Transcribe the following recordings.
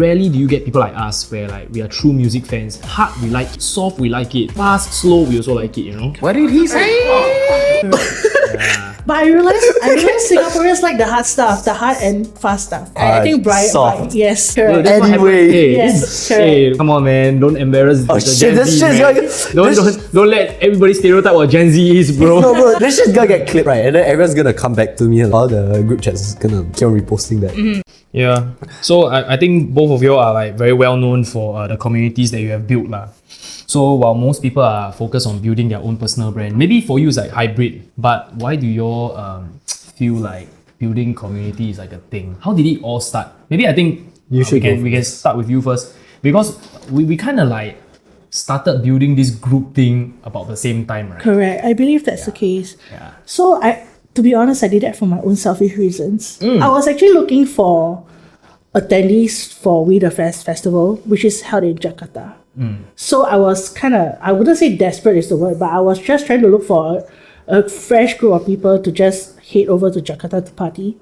Rarely do you get people like us where like we are true music fans. Hard we like it, soft we like it, fast, slow we also like it, you know? What did he say? But I realized Singaporeans like the hard stuff, the hard and fast stuff. I think Bryan, yes, correct. That's what Anyway. happened. Hey, Yes, hey, come on, man! Don't embarrass the shit, Gen this Z, shit's man. Don't let everybody stereotype what Gen Z is, bro. No, bro, this shit's gonna get clipped, right? And then everyone's gonna come back to me and all the group chats is gonna keep on reposting that. Yeah. So I think both of you are like very well known for the communities that you have built, lah. So while most people are focused on building their own personal brand, maybe for you it's like hybrid. But why do you feel like building community is like a thing? How did it all start? Maybe I think we can start with you first, because we kind of like started building this group thing about the same time, right? Correct. I believe that's the case. Yeah. So to be honest, I did that for my own selfish reasons. I was actually looking for attendees for We The Fest festival, which is held in Jakarta. So I was I wouldn't say desperate is the word, but I was just trying to look for a fresh group of people to just head over to Jakarta to party.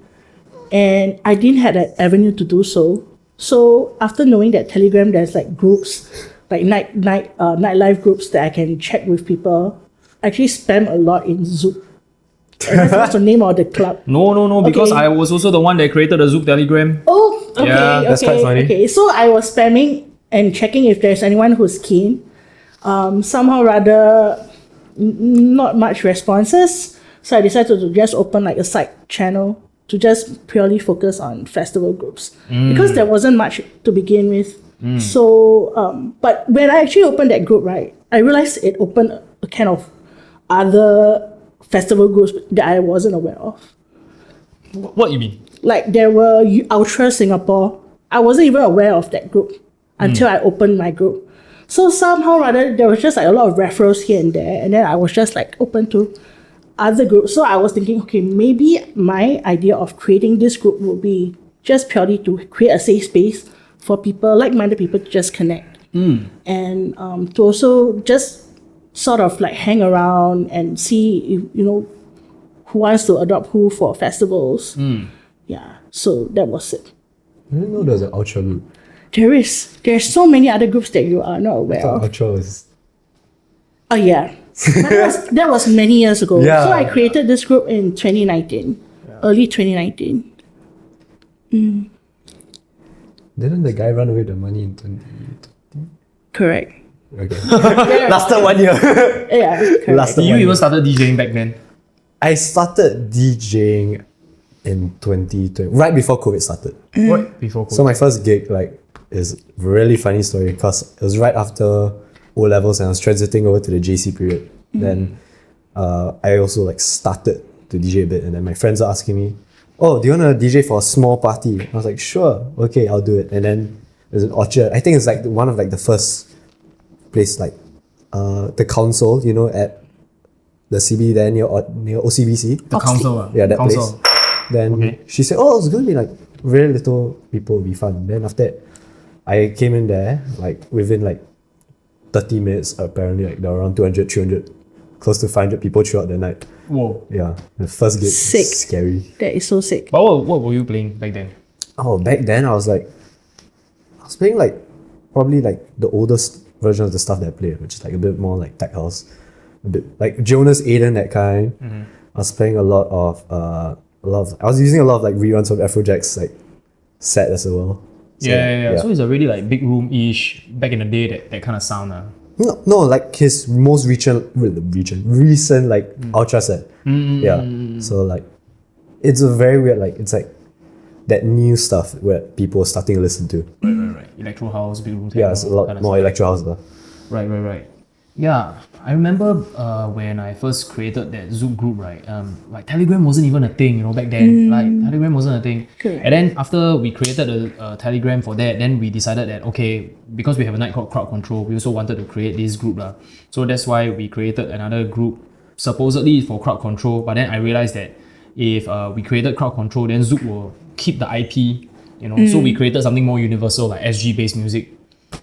And I didn't have an avenue to do so. So after knowing that Telegram, there's like groups, like nightlife groups that I can check with people, I actually spam a lot in Zoop. And that's the name of the club. No, because I was also the one that created the Zoop Telegram. Oh, okay, Yeah, that's quite funny. Okay, so I was spamming and checking if there's anyone who's keen. Somehow rather, not much responses. So I decided to just open like a side channel to just purely focus on festival groups because there wasn't much to begin with. So, but when I actually opened that group, right, I realized it opened a kind of other festival groups that I wasn't aware of. What you mean? Like there were Ultra Singapore. I wasn't even aware of that group until I opened my group. So somehow or other, there was just like a lot of referrals here and there. And then I was just like open to other groups. So I was thinking, okay, maybe my idea of creating this group would be just purely to create a safe space for people, like-minded people to just connect. And to also just sort of like hang around and see, if, who wants to adopt who for festivals. Yeah, so that was it. I didn't know there was an Ultra group. There's so many other groups that you are not aware of. Ultra was... Oh yeah, that was many years ago. Yeah. So I created this group in 2019, early 2019. Didn't the guy run away with the money in 2020? Correct. Okay. Lasted 1 year. Yeah, correct. Lasted You 1 year. even started DJing back then. I started DJing in 2020, right before COVID started. What? Before COVID. So my first gig, is a really funny story because it was right after O levels and I was transiting over to the JC period. Then I also started to DJ a bit, and then my friends are asking me, "Oh, do you want to DJ for a small party?" I was like, "Sure, okay, I'll do it." And then it was in Orchard. I think it's one of the first place, the council, at the CB there near OCBC. The council. Yeah, that council. place. Then she said, "Oh, it's gonna be very little people, will be fun." Then after that, I came in there within 30 minutes. Apparently, there were around 200, 300, close to 500 people throughout the night. Whoa. Yeah, the first gig. Sick. Scary. That is so sick. But what were you playing back then? Oh, back then I was playing probably the oldest version of the stuff that I played, which is a bit more tech house, a bit like Jonas Aiden, that kind. I was playing I was using a lot of reruns of Afrojack's set as well. So, Yeah. So it's a really big room-ish, back in the day, that kind of sound. No, his most recent Ultra set. Yeah. So it's a very weird it's that new stuff where people are starting to listen to. Right. Electro house, big room. Yeah, it's a lot more electro house though. Right. Yeah, I remember when I first created that Zoom group, right? Telegram wasn't even a thing, back then. Telegram wasn't a thing. Correct. And then after we created a Telegram for that, then we decided that, okay, because we have a night called Crowd Control, we also wanted to create this group. So that's why we created another group, supposedly for Crowd Control. But then I realized that if we created Crowd Control, then Zoom will keep the IP, So we created something more universal, like SG-based music.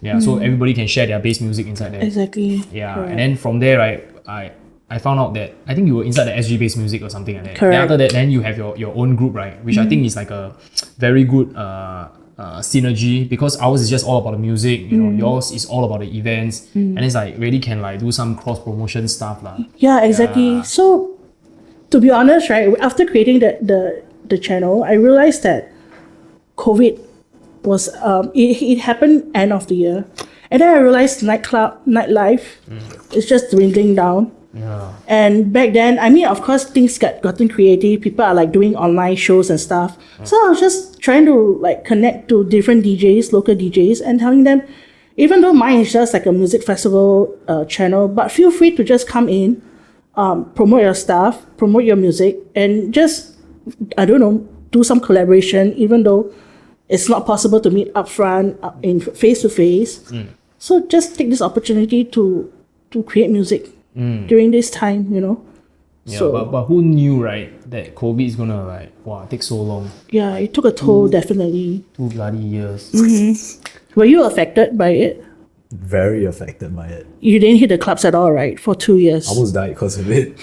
Yeah, so everybody can share their bass music inside there. Exactly. Yeah, Correct. and then from there, right, I found out that I think you were inside the SG based music or something like that. Correct. Then after that, then you have your own group, right, which I think is a very good synergy, because ours is just all about the music, you know, yours is all about the events, and it's like really can like do some cross promotion stuff lah. Yeah, exactly. So, to be honest, right, after creating the channel, I realized that COVID was it happened end of the year, and then I realized nightlife is just dwindling down. Yeah. And back then, I mean, of course, things gotten creative. People are like doing online shows and stuff. So I was just trying to like connect to different DJs, local DJs, and telling them, even though mine is just like a music festival channel, but feel free to just come in, promote your stuff, promote your music, and just, I don't know, do some collaboration, even though it's not possible to meet upfront in face to face. So just take this opportunity to create music during this time, you know. Yeah, So but who knew, right, that COVID is gonna like take so long, yeah, it took a toll, definitely. 2 bloody years. Were you affected by it? Very affected by it. You didn't hit the clubs at all, right? For 2 years. Almost died because of it.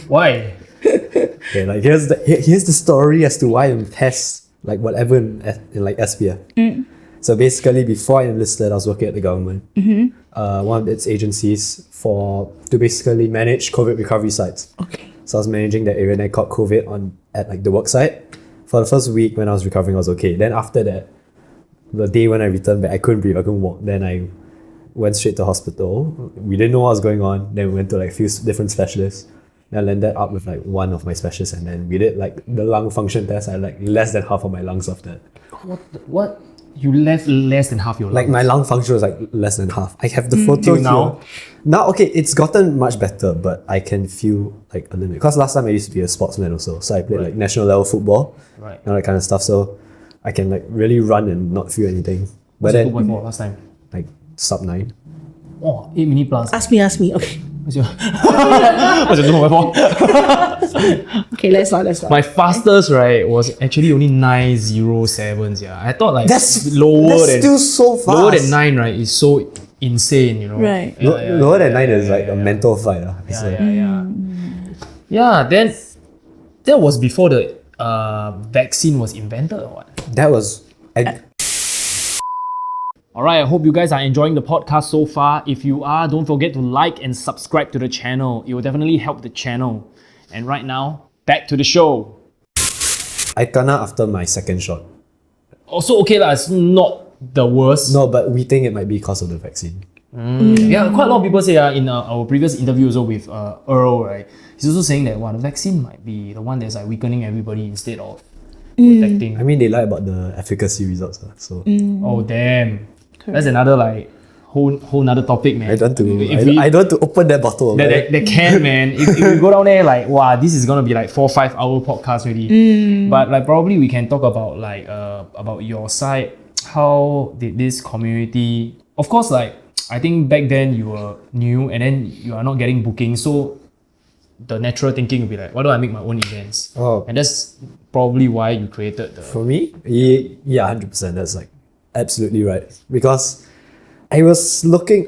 Why? Okay, like here's the story as to why I'm pest like whatever in like SPF. So basically, before I enlisted, I was working at the government, one of its agencies to basically manage COVID recovery sites. Okay. So I was managing that area, and I caught COVID at like the work site. For the first week when I was recovering, I was okay. Then after that, the day when I returned back, I couldn't breathe, I couldn't walk. Then I went straight to hospital. We didn't know what was going on. Then we went to like a few different specialists. I landed up with like one of my specialists, and then we did like the lung function test. I had like less than half of my lungs of that. What? You left less than half your Like lungs? my lung function was like less than half. I have the photo Till here. now? Now, okay, it's gotten much better, but I can feel like a limit. Because last time I used to be a sportsman also. So I played like national level football, Right. and all that kind of stuff. So I can like really run and not feel anything. But What's your then 2.4 last time? like sub 9. Oh, 8 minute plus. Ask me. Okay. What's your what's your 2.4? Okay, let's not. My fastest, right, was actually only 907s. Yeah, I thought like That's lower than still so fast. lower than 9, right, is so insane, you know. Right. Lower than 9 is like a mental fight. Yeah, then that was before the vaccine was invented or what? That was Alright, I hope you guys are enjoying the podcast so far. If you are, don't forget to like and subscribe to the channel. It will definitely help the channel. And right now, back to the show. I kena after my second shot. Also, okay lah, it's not the worst. No, but we think it might be because of the vaccine. Yeah, quite a lot of people say in our previous interview also with Earl, right? He's also saying that the vaccine might be the one that's like weakening everybody instead of protecting. I mean, they lie about the efficacy results. So Oh damn. That's another like whole nother topic, man. I don't want to. If we- I don't want to open that bottle. That can, man. If we go down there, like, wow, this is gonna be like 4 or 5 hour podcast already. But like, probably we can talk about like about your side. How did this community? Of course, like I think back then you were new, and then you are not getting bookings, so the natural thinking would be like, why don't I make my own events? Oh. And that's probably why you created the. For me, yeah, 100%. That's like absolutely right. Because I was looking,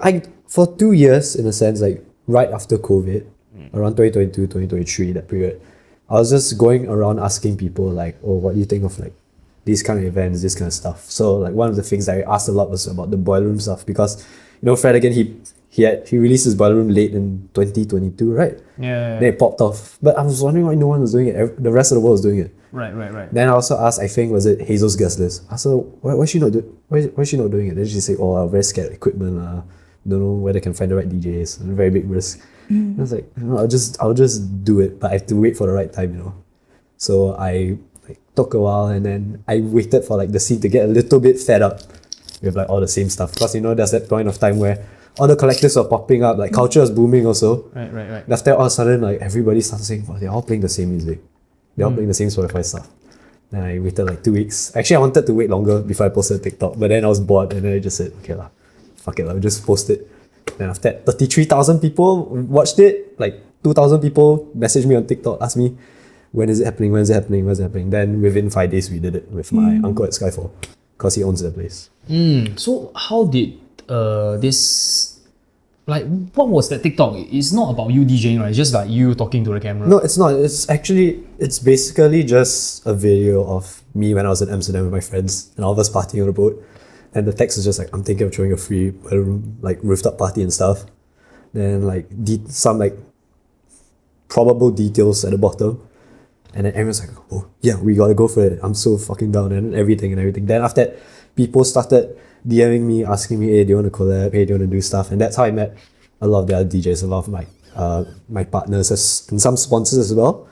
for 2 years, in a sense, like right after COVID, around 2022, 2023, that period, I was just going around asking people like, oh, what do you think of like these kind of events, this kind of stuff. So like one of the things that I asked a lot was about the boiler room stuff, because you know, Fred again, he released his boiler room late in 2022, right? Yeah. Then it popped off. But I was wondering why no one was doing it. The rest of the world was doing it. Right. Then I also asked, I think, was it Hazel's guest list? I said, why is she not doing it? Then she said, oh, I'm very scared of equipment. Don't know whether I can find the right DJs. And a very big risk. I was like, no, I'll just do it, but I have to wait for the right time, you know. So I like took a while, and then I waited for like the scene to get a little bit fed up with like all the same stuff. Because you know, there's that point of time where all the collectives are popping up, like culture is booming also. Right. And after all of a sudden, like everybody starts saying, oh, they're all playing the same music. They're all playing the same Spotify stuff. Then I waited like 2 weeks. Actually, I wanted to wait longer before I posted TikTok, but then I was bored, and then I just said, okay lah, fuck it lah, just post it. Then after that, 33,000 people watched it. Like 2,000 people messaged me on TikTok, asked me, when is it happening? Then within 5 days, we did it with my uncle at Skyfall, because he owns the place. So how did this like what was that TikTok? It's not about you DJing, right? It's just like you talking to the camera. No, it's not. It's basically just a video of me when I was in Amsterdam with my friends and all of us partying on the boat. And the text is just like, I'm thinking of throwing a free like rooftop party and stuff. Then like some like probable details at the bottom. And then everyone's like, oh yeah, we gotta go for it. I'm so fucking down and everything. Then after that, people started DMing me, asking me, hey, do you want to collab? Hey, do you want to do stuff? And that's how I met a lot of the other DJs, a lot of my partners and some sponsors as well.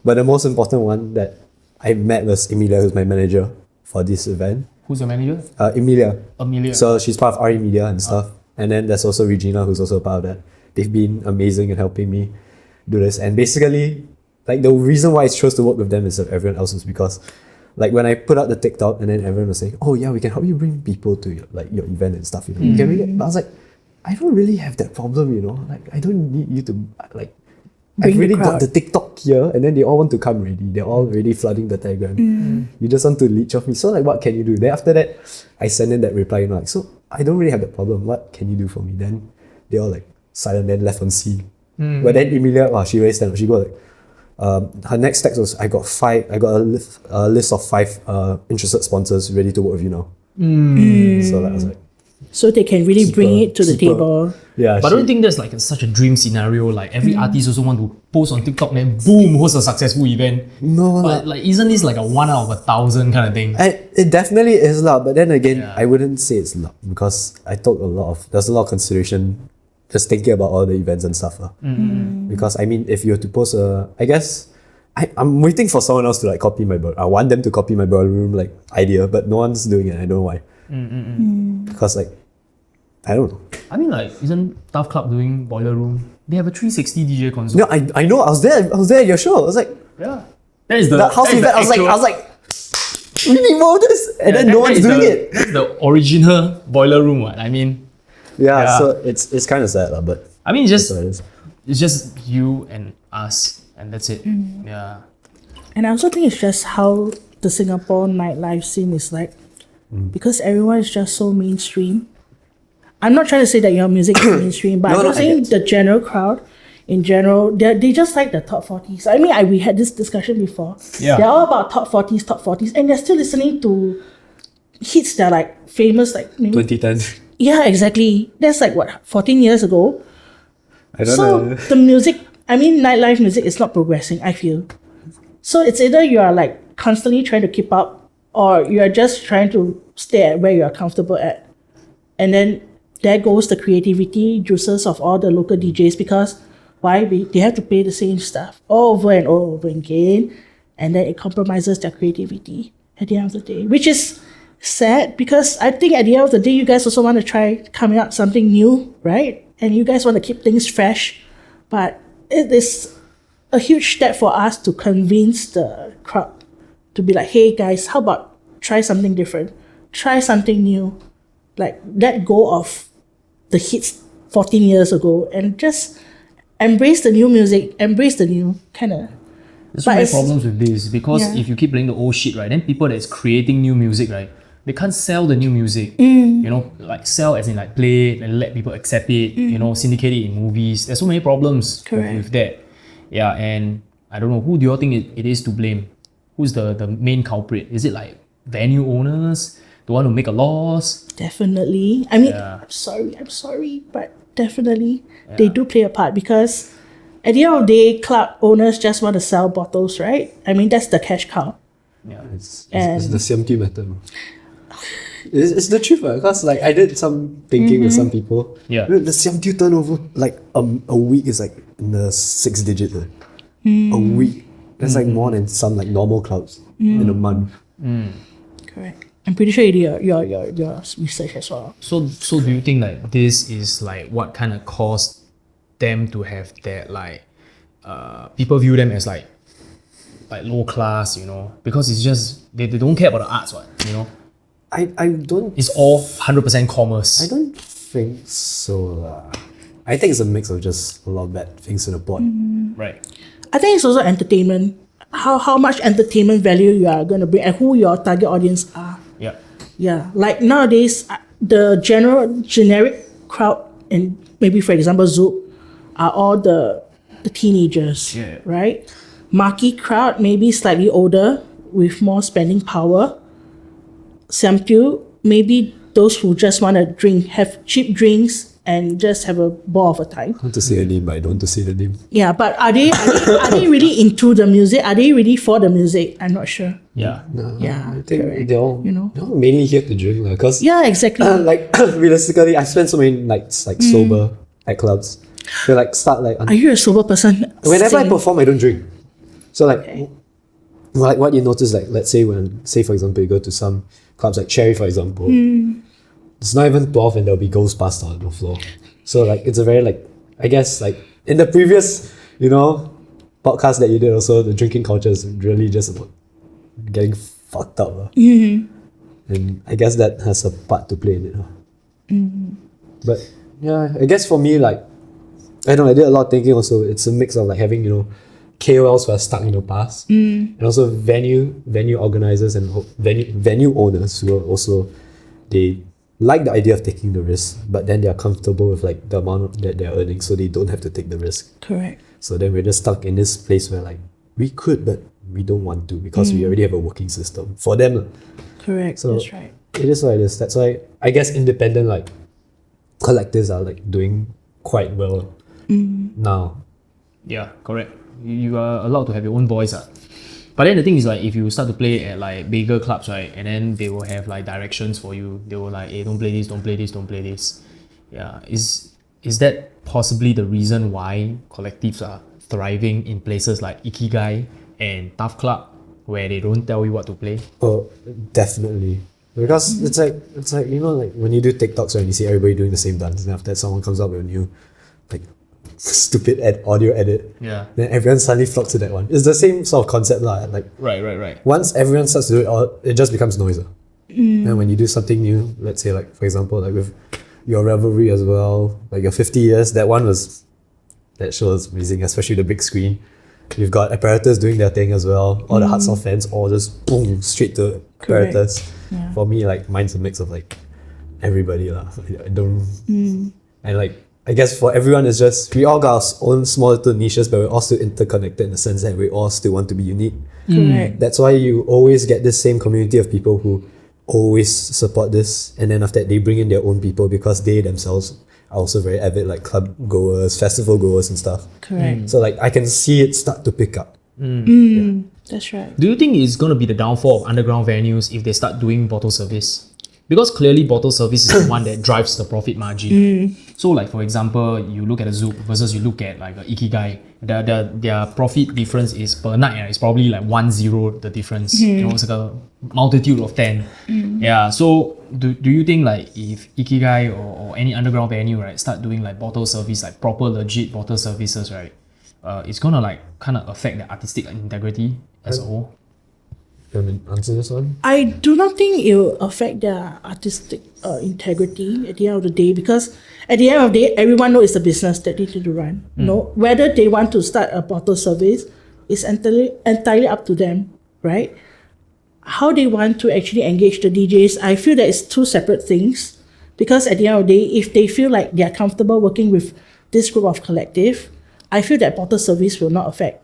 But the most important one that I met was Emilia, who's my manager for this event. Who's your manager? Emilia. Amelia. So she's part of RE Media and stuff. And then there's also Regina, who's also a part of that. They've been amazing in helping me do this. And basically, like the reason why I chose to work with them instead of everyone else is because like when I put out the TikTok and then everyone was saying, oh yeah, we can help you bring people to your event and stuff, you know. You can really, but I was like, I don't really have that problem, you know. Like I don't need you to like I've really got the TikTok here and then they all want to come already. They're all already flooding the Telegram. You just want to leech off me. So like what can you do? Then after that, I send in that reply, you know, like, so I don't really have that problem. What can you do for me? Then they all like silent, then left on C. But then Emilia, wow, she raised them. She got like her next text was, I got a list of 5 interested sponsors ready to work with you now. So that was like, so they can really bring it to the table. Yeah, but I don't think that's like such a dream scenario. Like every artist also want to post on TikTok, then boom, host a successful event. No, but like isn't this like a 1 out of 1,000 kind of thing? It definitely is luck, but then again, I wouldn't say it's luck because there's a lot of consideration just thinking about all the events and stuff. Because I mean, if you were to post I guess I'm waiting for someone else to like copy my I want them to copy my ballroom like idea, but no one's doing it. I don't know why. Because like I don't know. I mean, like, isn't Tough Club doing Boiler Room? They have a 360 DJ console. No, I know. I was there at your show. I was like, yeah, that is the house event. I was like, we need more of this, and then no one's doing it. That's the original Boiler Room, what I mean. Yeah, so it's kind of sad, but I mean, it's just you and us, and that's it. Yeah. And I also think it's just how the Singapore nightlife scene is like, because everyone is just so mainstream. I'm not trying to say that your music is mainstream, but I'm just saying the general crowd, in general, they just like the top 40s. I mean, we had this discussion before. Yeah. They're all about top 40s, and they're still listening to hits that are like famous, like maybe 2010. Yeah, exactly. That's like what, 14 years ago? I don't know. So the music, I mean, nightlife music is not progressing, I feel. So it's either you are like constantly trying to keep up, or you are just trying to stay at where you are comfortable at. And then there goes the creativity juices of all the local DJs, because they have to play the same stuff over and over again, and then it compromises their creativity at the end of the day, which is sad, because I think at the end of the day you guys also want to try coming up something new, right? And you guys want to keep things fresh, but it is a huge step for us to convince the crowd to be like, hey guys, how about try something different, try something new, like let go of the hits 14 years ago and just embrace the new music, embrace the new kind of. There's so many problems with this, because if you keep playing the old shit, right, then people that's creating new music, right, they can't sell the new music. You know, like sell as in like play it and let people accept it, you know, syndicate it in movies. There's so many problems with that. Yeah, and I don't know, who do you all think it is to blame? Who's the main culprit? Is it like venue owners? Don't want to make a loss? Definitely. I mean, I'm sorry, but definitely they do play a part, because at the end of the day, club owners just want to sell bottles, right? I mean, that's the cash cow. Yeah, it's the CMT method. It's the truth, because like I did some thinking with some people. Yeah, the CMT turnover like a week is like in the 6 digits. A week. That's like more than some like normal clubs in a month. Correct. I'm pretty sure you did your research as well. So do you think like this is like what kind of caused them to have that like people view them as like low class, you know, because it's just they don't care about the arts, what, you know? I don't. It's all 100% commerce. I don't think so. I think it's a mix of just a lot of bad things in the pot. Right. I think it's also entertainment. How much entertainment value you are going to bring and who your target audience are. Yeah. Yeah. Like nowadays, the generic crowd in maybe for example Zoop, are all the teenagers, right? Marquee crowd, maybe slightly older with more spending power. Samtu, maybe those who just want to drink, have cheap drinks and just have a ball of a time. I want to say a name, but I don't want to say the name. Yeah, but are they really into the music? Are they really for the music? I'm not sure. Yeah. No, Yeah, I think correct. they're all, You know? they're all mainly here to drink. Because Yeah, exactly. like realistically, I spent so many nights like sober at clubs. They like start like Are you a sober person? whenever I Sing. perform, I don't drink. So like what you notice, like let's say for example you go to some clubs like Cherry for example, it's not even 12 and there'll be ghosts passed out on the floor. So like it's a very like I guess like in the previous podcast that you did also, the drinking culture is really just about getting fucked up. And I guess that has a part to play in it. But yeah, I guess for me like I did a lot of thinking also. It's a mix of like having KOLs who are stuck in the past, and also venue organizers and venue owners who are also, they like the idea of taking the risk, but then they're comfortable with like the amount that they're earning, so they don't have to take the risk. Correct. So then we're just stuck in this place where like we could, but we don't want to because we already have a working system for them. Correct. So That's right. it is what it is. That's why I guess independent like collectives are like doing quite well now. Yeah, correct. You are allowed to have your own voice. But then the thing is like if you start to play at like bigger clubs, right, and then they will have like directions for you. They will like, hey, don't play this, don't play this, don't play this. Yeah. Is that possibly the reason why collectives are thriving in places like Ikigai and Tough Club where they don't tell you what to play? Oh, definitely. Because it's like like when you do TikToks and you see everybody doing the same dance, and after that someone comes up with a new like stupid audio edit. Yeah. Then everyone suddenly flocks to that one. It's the same sort of concept lah. Like Right. once everyone starts to do it, it just becomes noiser. And when you do something new, let's say like for example like with your revelry as well, like your 50 years, that show was amazing, especially the big screen. You've got apparatus doing their thing as well. All the hard soft fans all just boom straight to apparatus. Yeah. For me, like mine's a mix of like everybody lah. I don't and like I guess for everyone it's just we all got our own small little niches, but we're all still interconnected in the sense that we all still want to be unique. Correct. That's why you always get this same community of people who always support this, and then after that they bring in their own people because they themselves are also very avid like club goers, festival goers and stuff. Correct. So like I can see it start to pick up. That's right. Do you think it's going to be the downfall of underground venues if they start doing bottle service? Because clearly bottle service is the one that drives the profit margin. So like for example, you look at a Zoop versus you look at like a Ikigai, their profit difference is per night, it's probably like 1-0 the difference. It's like a multitude of 10. Yeah. So do you think like if Ikigai or any underground venue, right, start doing like bottle service, like proper legit bottle services, right, it's gonna like kind of affect the artistic integrity as a whole? You want to answer this one? I do not think it will affect their artistic integrity at the end of the day, because at the end of the day, everyone knows it's a business that they need to run. Whether they want to start a bottle service is entirely up to them, right? How they want to actually engage the DJs, I feel that it's two separate things, because at the end of the day, if they feel like they are comfortable working with this group of collective, I feel that bottle service will not affect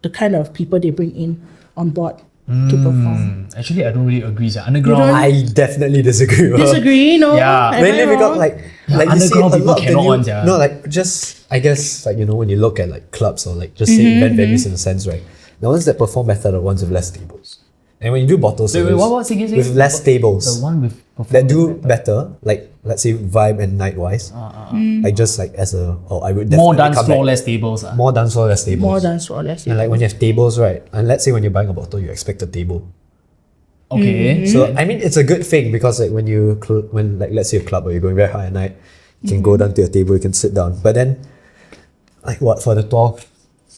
the kind of people they bring in on board to perform. Actually, I don't really agree. Underground, You don't? I definitely disagree. Disagree? No? Yeah. Am I Mainly because wrong? like you see a underground people lot of the cannot new, one, yeah. no, like just I guess like when you look at like clubs or like just say event venues in a sense, right? The ones that perform better are the ones with less tables. And when you do bottle service what again? with less tables, The one with that do better, like let's say vibe and night wise, like just like as a I would definitely more dance come floor, back. less tables. More dance floor, less tables. More dance or less. And like when you have tables, right? And let's say when you're buying a bottle, you expect a table. Okay. So I mean, it's a good thing because like when like let's say a club or you're going very high at night, you can go down to your table, you can sit down. But then, like what for the 12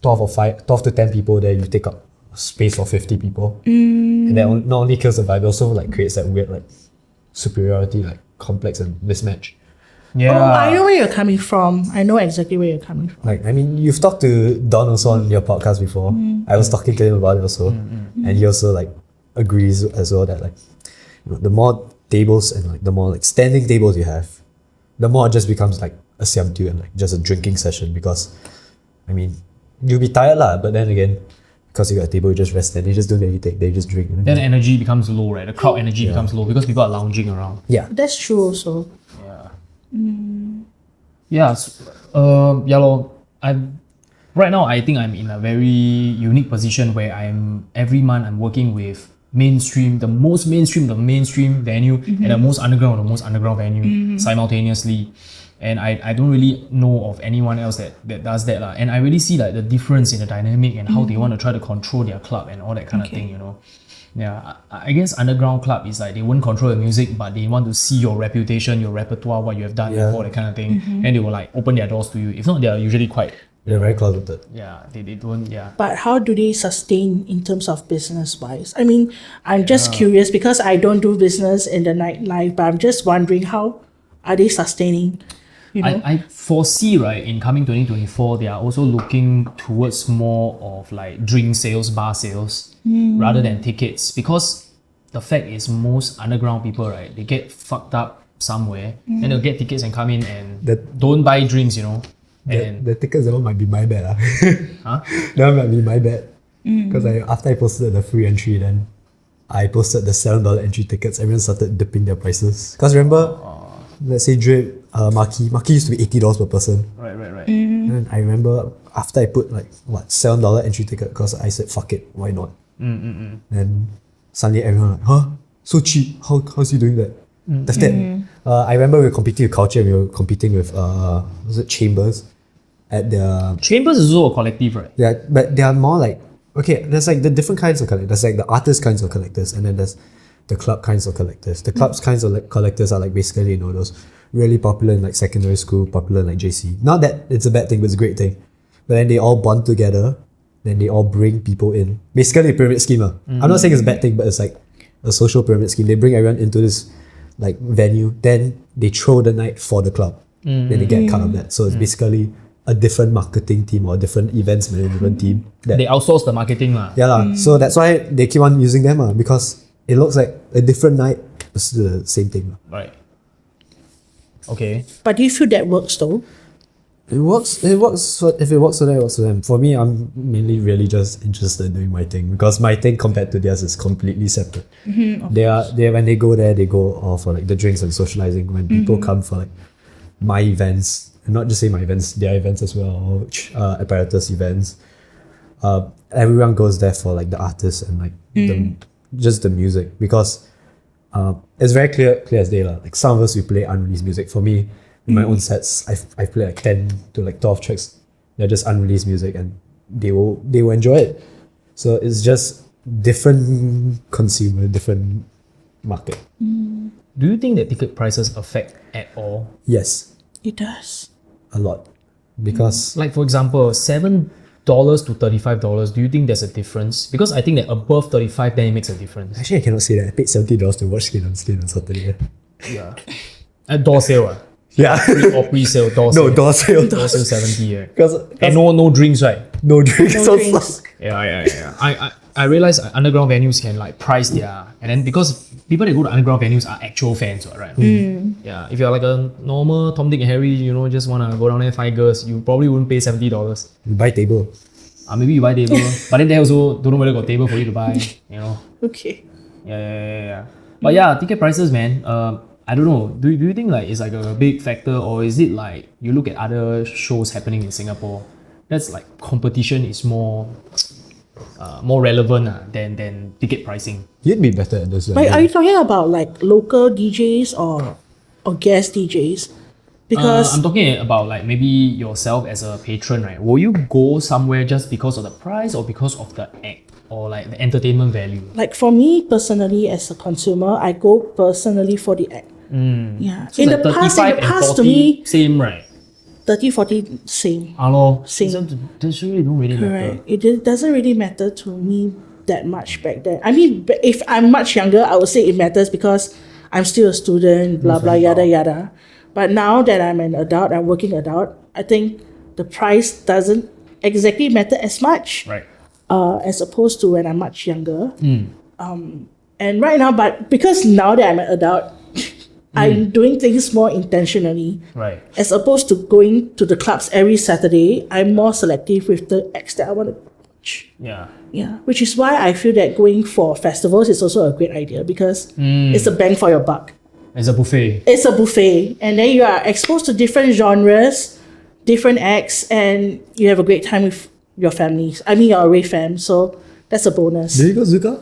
to 10 people there, you take up space for 50 people, and that not only kills the vibe, it also like creates that weird like superiority, like complex and mismatch. Yeah. Oh, I know where you're coming from. I know exactly where you're coming from. Like I mean, you've talked to Don also on your podcast before. I was talking to him about it also, and he also like agrees as well that like the more tables and like the more like standing tables you have, the more it just becomes like a siam tu and like just a drinking session because, I mean, you'll be tired lah, but then again, because you got a table, you just rest and they just don't do anything, they just drink. Then the energy becomes low, right? The crowd energy becomes low because people are lounging around. Yeah. That's true also. Yeah. Yeah. So, yeah, lor. Right now, I think I'm in a very unique position where every month I'm working with the most mainstream venue and the most underground venue simultaneously. And I don't really know of anyone else that does that. And I really see like the difference in the dynamic and how they want to try to control their club and all that kind of thing, you know. Yeah, I guess underground club is like they won't control the music, but they want to see your reputation, your repertoire, what you have done before, that kind of thing. And they will like open their doors to you. If not, they are usually they're very closeted. Yeah, they don't, But how do they sustain in terms of business-wise? I mean, I'm just curious because I don't do business in the nightlife, but I'm just wondering how are they sustaining? You know? I foresee, right, in coming 2024, they are also looking towards more of like drink sales, bar sales, rather than tickets. Because the fact is, most underground people, right, they get fucked up somewhere, and they'll get tickets and come in and don't buy drinks, you know. And the tickets, that one might be my bad. Huh? That one might be my bad. Because after I posted the free entry, then I posted the $7 entry tickets, everyone started dipping their prices. Because remember, let's say Drip, Maki used to be $80 per person. Right. And then I remember after I put like $7 entry ticket because I said fuck it, why not? Then suddenly everyone like, huh? So cheap, how's he doing that? That's that. I remember we were competing with Culture and we were competing with was it Chambers at their Chambers is also a collective, right? yeah, but they are more like okay, there's like the different kinds of collectors. There's like the artist kinds of collectors and then there's the club kinds of collectors. The clubs kinds of like collectors are like basically, you know, those really popular in like secondary school, popular in like JC. Not that it's a bad thing, but it's a great thing. But then they all bond together, then they all bring people in. Basically a pyramid scheme. I'm not saying it's a bad thing, but it's like a social pyramid scheme. They bring everyone into this like venue, then they throw the night for the club. Then they get a cut of that. So it's basically a different marketing team or a different events management team. That, They outsource the marketing. yeah, so that's why they keep on using them because it looks like a different night. It's the same thing. Right. Okay. But do you feel that works though? It works. If it works for them, it works for them. For me, I'm mainly really just interested in doing my thing because my thing compared to theirs is completely separate. They when they go there, they go all for like the drinks and socializing. When people come for like my events, and not just say my events, their events as well, apparatus events. Everyone goes there for like the artists and like just the music because it's very clear as day lah. Like some of us we play unreleased music. For me, in my own sets, I play like 10 to like 12 tracks. They're just unreleased music and they will enjoy it. So it's just different consumer, different market. Do you think that ticket prices affect at all? Yes, It does. a lot. Because Like for example, $7 to $35, do you think there's a difference? Because I think that above 35 then it makes a difference. actually I cannot say that. I paid $70 to watch Skin on Saturday. Yeah. At door sale, Yeah. or pre-sale, door No, sale. door sale. Door sale 70, right? Because And no drinks, right? no drinks. No so drinks. Yeah. I realize underground venues can like price their, and then because people that go to underground venues are actual fans, right? Yeah, if you're like a normal Tom, Dick and Harry, you know, just wanna go down there, find girls, you probably wouldn't pay $70. You buy table. Maybe you buy table, but then they also don't know whether got table for you to buy, you know. Okay. Yeah. But yeah, ticket prices, man. I don't know. Do you think like it's like a big factor, or is it like you look at other shows happening in Singapore? That's like competition is more relevant than ticket pricing. You'd be better at this. But are you talking about like local DJs or guest DJs? Because I'm talking about like maybe yourself as a patron, right? Will you go somewhere just because of the price or because of the act or like the entertainment value? like for me personally as a consumer, I go personally for the act. Yeah. So in like the past 35 and to 40, me, same, right? 30, 40, same. Hello. Same. This really don't really matter. Correct. It doesn't really matter to me that much back then. I mean, if I'm much younger, I would say it matters because I'm still a student, blah, blah, yada, yada. But now that I'm an adult, I'm working adult, I think the price doesn't exactly matter as much Right. as opposed to when I'm much younger. And right now, but because now that I'm an adult, I'm doing things more intentionally. Right. As opposed to going to the clubs every Saturday, I'm more selective with the acts that I want to watch. Yeah. Yeah, which is why I feel that going for festivals is also a great idea because it's a bang for your buck. It's a buffet. It's a buffet, and then you are exposed to different genres, different acts, and you have a great time with your families. I mean, your away fam, so that's a bonus. Did you go Zuka?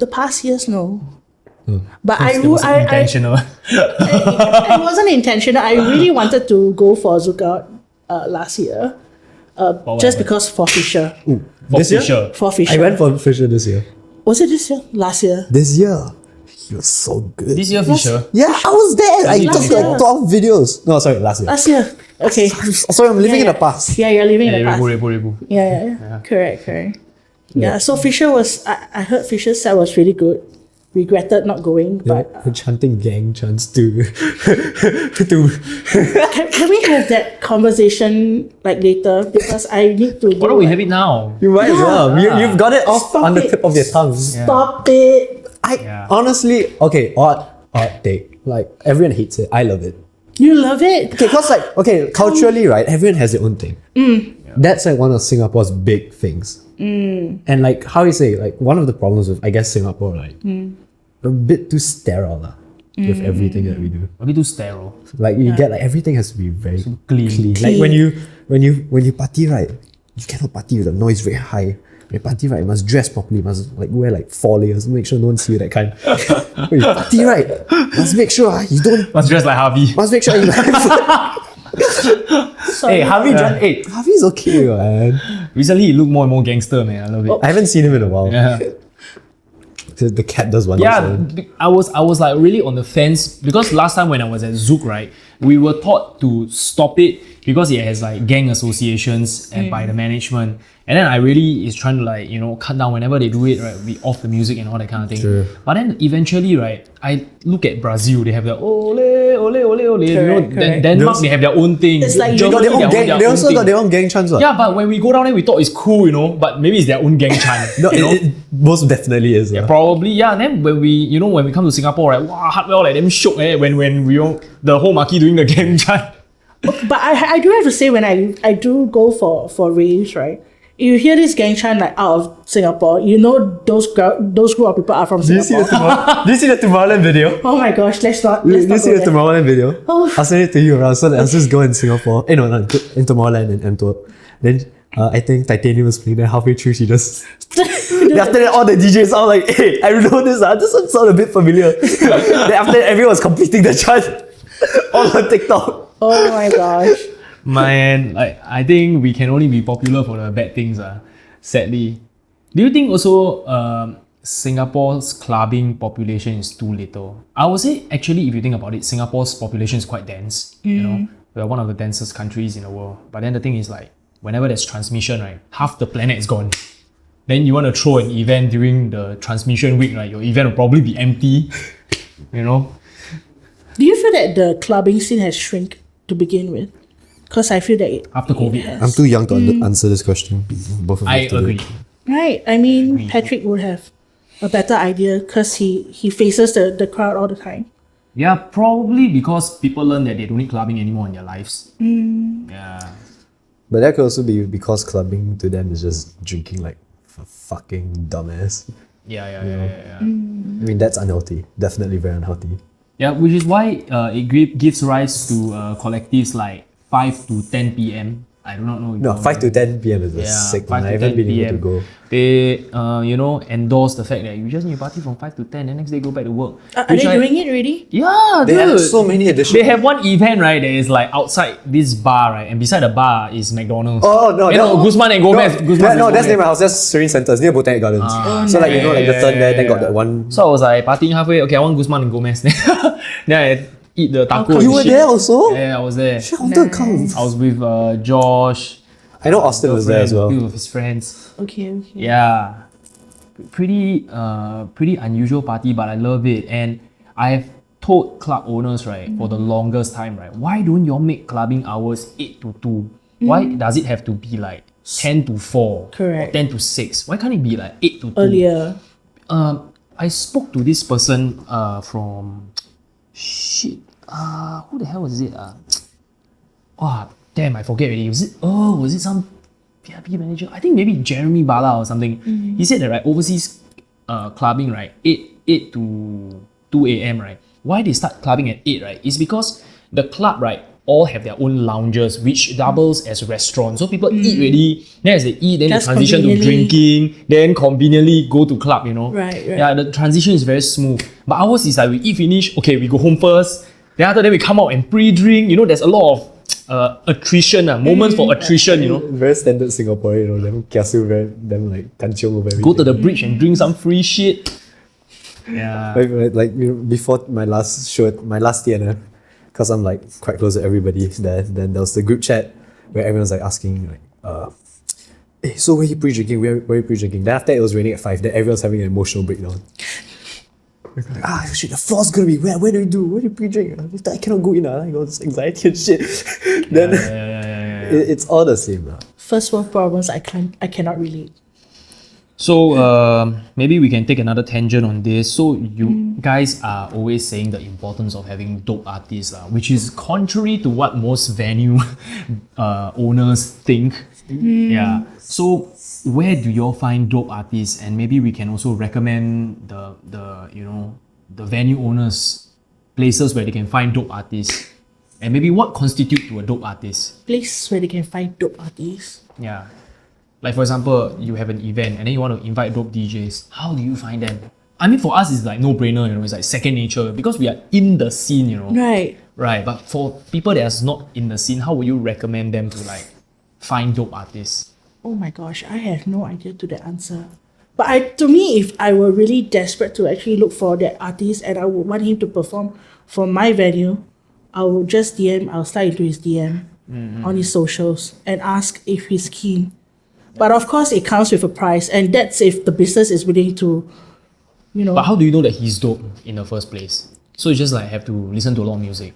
The past years, no. But It was intentional. it wasn't intentional. I really wanted to go for Zuka last year, just because for Fisher. This year? Fisher. For Fisher. I went for Fisher this year. Was it this year? Last year? This year. He was so good. This year, Fisher. Yeah, I was there. I Last took year. like 12 videos. No, sorry, last year. Last year. Okay. Sorry, I'm living in the past. Yeah, you're living in the past. Rebu. Yeah. Correct. Yeah, so Fisher was, I heard Fisher's set was really good. Regretted not going, but The chanting gang chants to can we have that conversation like later? Because I need to. Why don't we have it now? You might as well. You've got it off Stop on the it. tip of your tongue. Stop it! Honestly, okay, odd take. Like everyone hates it. I love it. You love it. Okay, cause like culturally, right? Everyone has their own thing. That's like one of Singapore's big things. And like how you say, like one of the problems with I guess Singapore, like a bit too sterile with everything that we do. A bit too sterile. Like you get like everything has to be very clean. Like when you party, right, you cannot party with the noise very high. When you party, right, you must dress properly, you must like wear like 4 layers, make sure no one see you, that kind. When you party, right, must make sure you don't Must dress like Harvey. must make sure you Sorry. Hey, Harvey's okay, man. Recently, he looked more and more gangster, man. I love it. I haven't seen him in a while. Yeah. The cat does wonders. Yeah, I was like really on the fence because last time when I was at Zouk, right, we were taught to stop it because it has like gang associations and by the management. And then I really is trying to like, cut down whenever they do it, right, we off the music and all that kind of thing. True. But then eventually, right, I look at Brazil, they have their ole, ole, ole, ole. Correct. Denmark, they have their own thing. It's like They Germany, got their own they have gang. They also thing. got their own gang chants. Yeah, but when we go down there, we thought it's cool, but maybe it's their own gang chant. No, it most definitely is. Probably, yeah. And then when we, when we come to Singapore, right, wow, Hardwell like them shook, when we the whole marquee doing the gang chant. But I do have to say when I do go for raves, right? You hear this gang chant like out of Singapore, those group of people are from Do you see Singapore. the Tomorrowland video? Oh my gosh, let's not. Do you Let's see not the go there. Tomorrowland video? Oh. I'll send it to you around. So let's just go in Singapore. No, in Tomorrowland in Antwerp. Then I think Titanium was playing there. Halfway through, she just. Then after that, all the DJs are like, "Hey, I know this. This one sounds a bit familiar." Then after that, everyone was completing the chant all on TikTok. Oh my gosh. Man, I think we can only be popular for the bad things, sadly. Do you think also Singapore's clubbing population is too little? I would say actually, if you think about it, Singapore's population is quite dense. We're one of the densest countries in the world. But then the thing is like, whenever there's transmission, right, half the planet is gone. Then you want to throw an event during the transmission week, right? Your event will probably be empty. Do you feel that the clubbing scene has shrunk to begin with? Because I feel that After COVID. it has. I'm too young to answer this question. Both of I us today. agree. Right. I mean, Patrick would have a better idea because he faces the crowd all the time. Yeah, probably because people learn that they don't need clubbing anymore in their lives. Yeah. But that could also be because clubbing to them is just drinking like a fucking dumbass. Yeah. I mean, that's unhealthy. Definitely very unhealthy. Yeah, which is why it gives rise to collectives like 5 to 10 p.m. I do not know. No, 5 to 10 p.m. is a sick one. I haven't been able to go. They, endorse the fact that you just need to party from 5 to 10 and next day go back to work. Are they doing it already? Yeah, They dude. have so many additional. They have one event, right, that is like outside this bar, right, and beside the bar is McDonald's. Oh, no. Guzman and Gomez. That's near my house. That's Serene Centre. It's near Botanic Gardens. So like, like the turn there, then got that one. So I was like partying halfway, okay, I want Guzman and Gomez. Then I eat the taco. You and were shit. there also? Yeah, I was there. Shit, I wanted to come. I was with Josh. I know Austin was there as well. A few of his friends. Okay. Yeah. Pretty unusual party, but I love it. And I've told club owners, right, for the longest time, right, why don't y'all make clubbing hours 8 to 2? Why does it have to be like 10 to 4? Correct. Or 10 to 6? Why can't it be like 8 to 2? Earlier. I spoke to this person from shit. Who the hell was it? Oh, damn, I forget already. Was it some VIP manager? I think maybe Jeremy Bala or something. He said that right, overseas clubbing, right, 8 to 2 a.m. right. Why they start clubbing at 8, right? Is because the club, right, all have their own lounges, which doubles as restaurants. So people eat already, then as they eat, then Just they transition to conveniently. drinking, then conveniently go to club, you know. Right. Yeah, the transition is very smooth. But ours is like we eat finish, okay, we go home first. Then after that we come out and pre-drink. You know, there's a lot of attrition, moments for attrition, you know. Very standard Singaporean, you know, them kiasu, them like kanchiong over everything. Go to the bridge and drink some free shit. Yeah. Like you know, before my last show, my last theatre, because I'm like quite close to everybody there. Then there was the group chat where everyone's like asking like, hey, so where you pre-drinking? Where you pre-drinking? Then after it was raining at 5, then everyone's having an emotional breakdown. Like, shit, the floor's gonna be wet. What do you do? What do you pre-drink? I cannot go in. I got this anxiety and shit. Then it's all the same. First world problems, I cannot relate. So maybe we can take another tangent on this. So you guys are always saying the importance of having dope artists, which is contrary to what most venue owners think. Yeah. So where do you all find dope artists? And maybe we can also recommend the venue owners places where they can find dope artists. And maybe what constitute to a dope artist? Places where they can find dope artists. Yeah. Like for example, you have an event and then you want to invite dope DJs. How do you find them? I mean, for us, it's like no-brainer, you know, it's like second nature because we are in the scene, you know. Right. Right, but for people that are not in the scene, how would you recommend them to like find dope artists? Oh my gosh, I have no idea to the answer. But to me, if I were really desperate to actually look for that artist and I would want him to perform for my venue, I will just I'll slide into his DM on his socials and ask if he's keen. But of course, it comes with a price, and that's if the business is willing to, you know. But how do you know that he's dope in the first place? So you just like have to listen to a lot of music.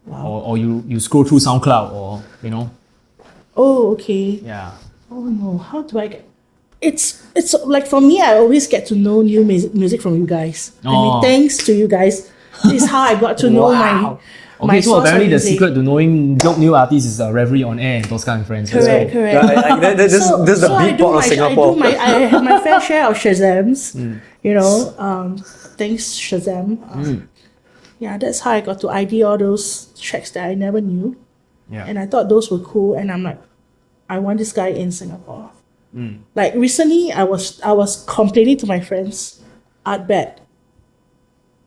Wow. Or you scroll through SoundCloud or, you know. Oh, okay. Yeah. Oh no, how do I get... It's like for me, I always get to know new music from you guys. I mean, thanks to you guys, this is how I got to know my Okay, so source of apparently the music. secret to knowing dope new artists is revelry on air and Toska and Friends. Correct. This is the beatport of Singapore. I have my fair share of Shazams. You know, thanks Shazam. Yeah, that's how I got to ID all those tracks that I never knew. Yeah. And I thought those were cool, and I'm like, I want this guy in Singapore. Like recently, I was complaining to my friends, Artbat.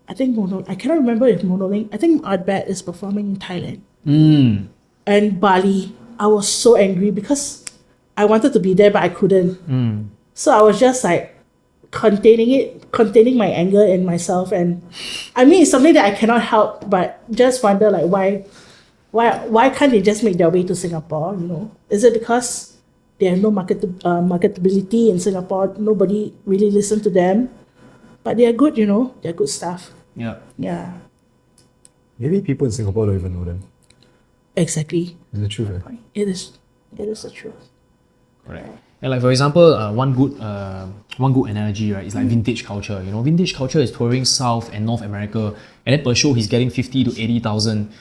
I think I cannot remember if Monolink. I think Artbat is performing in Thailand and Bali. I was so angry because I wanted to be there, but I couldn't. So I was just like containing my anger in myself, and I mean it's something that I cannot help but just wonder like why can't they just make their way to Singapore? You know, is it because they have no marketability in Singapore? Nobody really listens to them, but they are good. You know, they're good stuff. Yeah. Yeah, Maybe people in Singapore don't even know them. exactly. It's the truth. It is the truth. Right. And like for example, one good analogy, right, is like vintage culture. You know, vintage culture is touring South and North America, and then per show he's getting 50 to 80,000.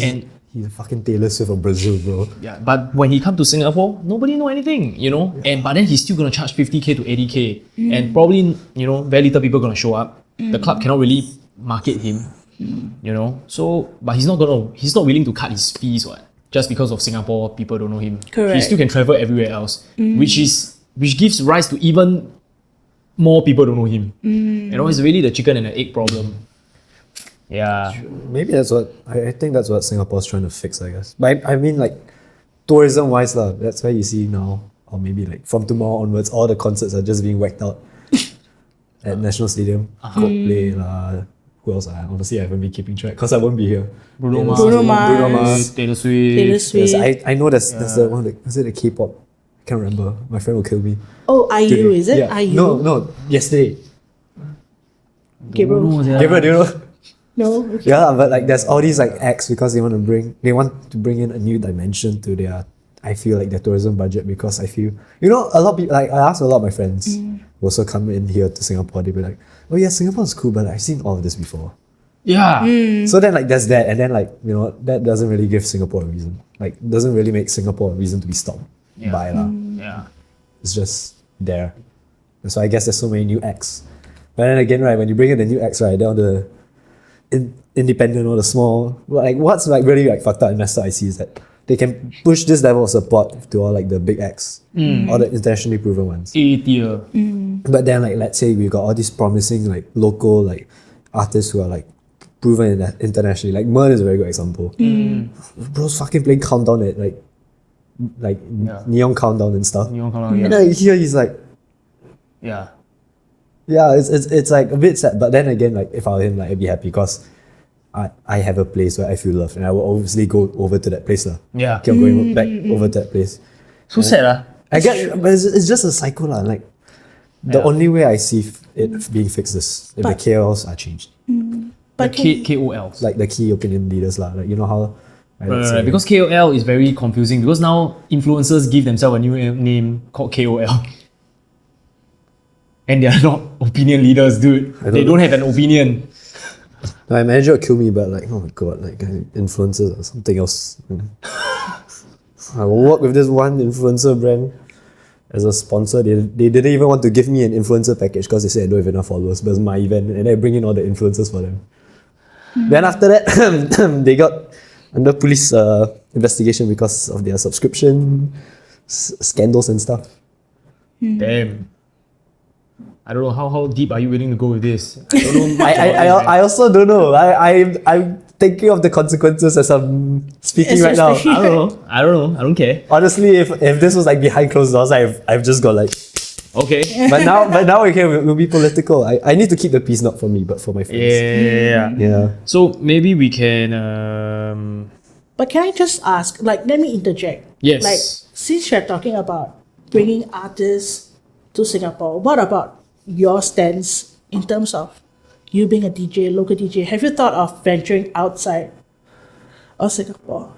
And He's a fucking Taylor Swift of Brazil, bro. yeah, but when he come to Singapore, nobody know anything, you know. And but then he's still gonna charge 50k to 80k, and probably very little people gonna show up. The club cannot really market him, you know. So, but he's not willing to cut his fees, what? Just because of Singapore, people don't know him. Correct. He still can travel everywhere else, which gives rise to even more people don't know him. You know, it's really the chicken and the egg problem. Yeah. Maybe that's what I think that's what Singapore's trying to fix, I guess. But I mean like tourism wise that's why you see now, or maybe like from tomorrow onwards, all the concerts are just being whacked out at National Stadium. Coldplay who else? Honestly I haven't been keeping track because I won't be here. Bruno Mars. Mars, Taylor Swift. Swift. I know there's the one is it the K-pop? I can't remember. My friend will kill me. Oh, IU, is it? Yeah. IU? No, yesterday. Gabriel. Gabriel, do you know? No. Okay. Yeah, but like there's all these like acts because they want to bring in a new dimension to their, I feel like, their tourism budget, because I feel, you know, a lot of people, like I asked a lot of my friends who also come in here to Singapore, they be like, oh yeah, Singapore is cool, but I've seen all of this before. Yeah. So then like there's that, and then like that doesn't really give Singapore a reason. Like doesn't really make Singapore a reason to be stopped by lah. Yeah. It's just there. And so I guess there's so many new acts. But then again, right, when you bring in the new acts, right, they're the independent or the small. Like what's like really like fucked up and messed up I see is that they can push this level of support to all like the big acts, all the internationally proven ones. A tier. But then like let's say we've got all these promising like local like artists who are like proven internationally. Like Mern is a very good example. Bro's fucking playing Countdown at like Neon Countdown and stuff. Neon Countdown, And then here he's like, Yeah. it's like a bit sad. But then again, like if I were him, like I'd be happy because I have a place where I feel loved, and I will obviously go over to that place lah. Yeah. Keep on going back over to that place. So sad lah. I get, but it's just a cycle lah. Like the only way I see it being fixed is if the KOLs are changed, But KOLs. like the key opinion leaders lah. Like you know how. Right, because KOL is very confusing because now influencers give themselves a new name called KOL. And they are not opinion leaders, dude. They don't have an opinion. My manager would kill me, but like, oh my god, like influencers or something else. I will work with this one influencer brand as a sponsor. They didn't even want to give me an influencer package because they said I don't have enough followers, but it's my event, and I bring in all the influencers for them. Then after that, they got under police investigation because of their subscription scandals and stuff. Damn. I don't know how deep are you willing to go with this? I don't know. I also don't know. I'm thinking of the consequences as I'm speaking right now. Especially- I don't know. I don't care. Honestly, if this was like behind closed doors, I've just got like. Okay. But now we'll be political. I need to keep the peace, not for me, but for my friends. Yeah. So maybe we can. But can I just ask, like, let me interject. Yes. Like, since you're talking about bringing artists to Singapore, what about your stance in terms of you being a DJ, local DJ? Have you thought of venturing outside of Singapore?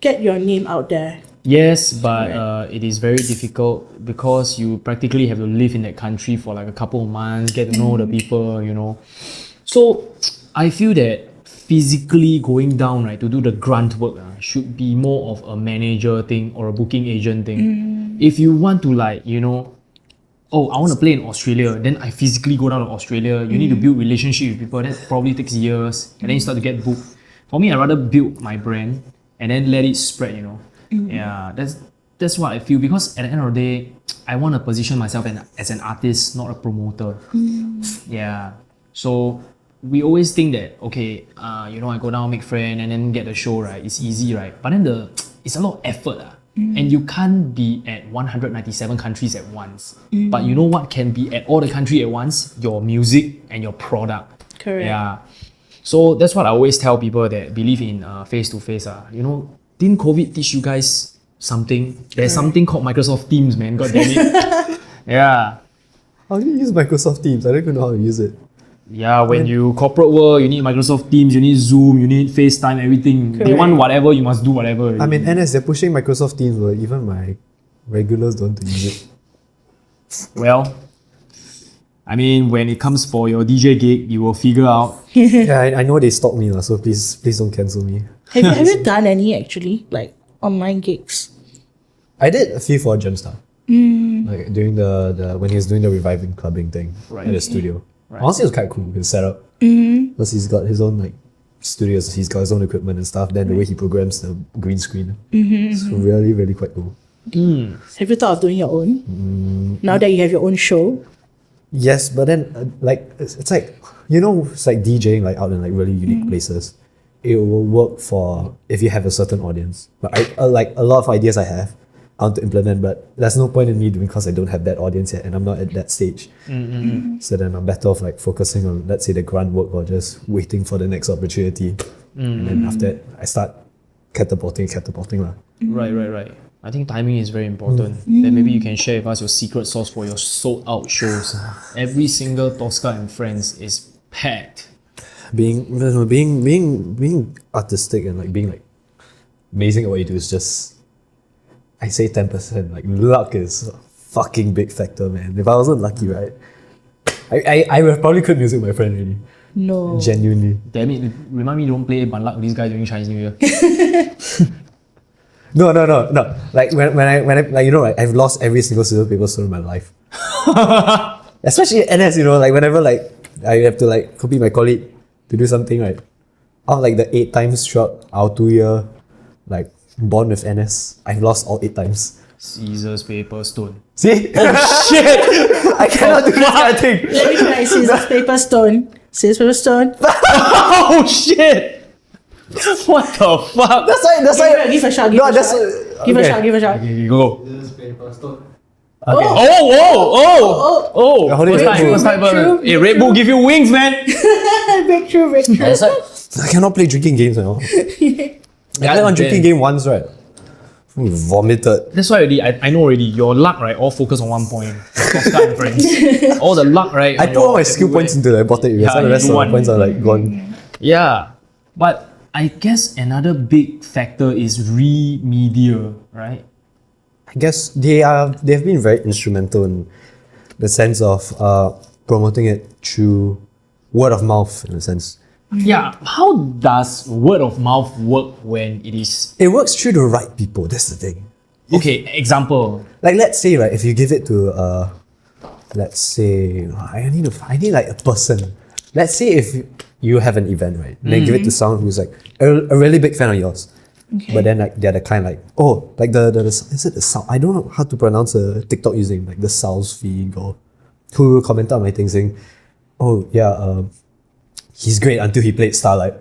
Get your name out there. Yes, but it is very difficult because you practically have to live in that country for like a couple of months, get to know the people, So I feel that physically going down, right, to do the grunt work should be more of a manager thing or a booking agent thing. If you want to like, oh, I want to play in Australia, then I physically go down to Australia. You need to build relationship with people. That probably takes years, and then you start to get booked. For me, I'd rather build my brand and then let it spread, Yeah, that's what I feel, because at the end of the day, I want to position myself as an artist, not a promoter. Yeah. So we always think that, okay, I go down, make friend, and then get the show, right? It's easy, right? But then it's a lot of effort. And you can't be at 197 countries at once. But you know what can be at all the countries at once? Your music and your product. Correct. Yeah. So that's what I always tell people that believe in face-to-face. Didn't COVID teach you guys something? There's something called Microsoft Teams, man. God damn it. Yeah. How do you use Microsoft Teams? I don't even know how to use it. Yeah, when you corporate work, you need Microsoft Teams, you need Zoom, you need FaceTime, everything. They Correct. want whatever, you must do whatever. I mean, NS, they're pushing Microsoft Teams, but even my regulars don't want to use it. Well, I mean, when it comes for your DJ gig, you will figure out. Yeah, I know they stalk me, so please don't cancel me. Have you done any actually, like online gigs? I did a few for Gemstar. Like during the when he was doing the reviving clubbing thing Right. at the studio. Right. Honestly, it was quite cool, his setup. Because he's got his own like studios, he's got his own equipment and stuff. Then the way he programs the green screen, it's really, really quite cool. Have you thought of doing your own? Now that you have your own show? Yes, but then like it's like it's like DJing like out in like really unique places. It will work for if you have a certain audience. But I like a lot of ideas I have, I want to implement, but there's no point in me doing because I don't have that audience yet and I'm not at that stage. So then I'm better off like focusing on, let's say, the grunt work or just waiting for the next opportunity. And then after that, I start catapulting lah. Right. I think timing is very important. Then maybe you can share with us your secret sauce for your sold out shows. Every single Toska and Friends is packed. Being artistic and like being like amazing at what you do is just, I say 10%. Like luck is a fucking big factor, man. If I wasn't lucky, right, I probably could music with my friend already. No. Genuinely. Damn it, remind me don't play Ban Luck with these guys during Chinese New Year. No. Like when I like, you know, like, I've lost every single silver paper stone in my life. Especially in NS, you know, like whenever like I have to like copy my colleague to do something, right? Out of like the 8 times throughout our 2-year like bond with NS, I've lost all 8 times. Scissors, paper, stone. See? Oh shit! I cannot do this kind of thing. Let me try scissors, paper, stone. Scissors, paper, stone. Oh shit! What the fuck? That's why. Give a shot, give No, a that's shot. Give a shot, give a shot. Okay, go. This is paper stone. Okay. Oh! Hold it, First Red time, Bull. first time. Breakthrough, Hey, Red Bull give you wings, man! Breakthrough. That's like, I cannot play drinking games now. I played one drinking game once, right? Vomited. That's why already, I know already, your luck, right, all focus on one point. Toska and Friends. All the luck, right? I on put all your my skill everywhere. points into the bottom area, so the you rest do of one. the points are like gone. Yeah, but I guess another big factor is media, right? I guess they've been very instrumental in the sense of promoting it through word of mouth, in a sense. Yeah, how does word of mouth work when it is... It works through the right people, that's the thing. Okay, example. Like let's say, right, if you give it to let's say I need like a person. Let's say if you have an event, right? Then give it to someone who's like a really big fan of yours. Okay. But then like they're the kind like, oh, like the is it the sound? I don't know how to pronounce a TikTok using like the Sal's feed or who commented on my thing saying, oh yeah, he's great until he played Starlight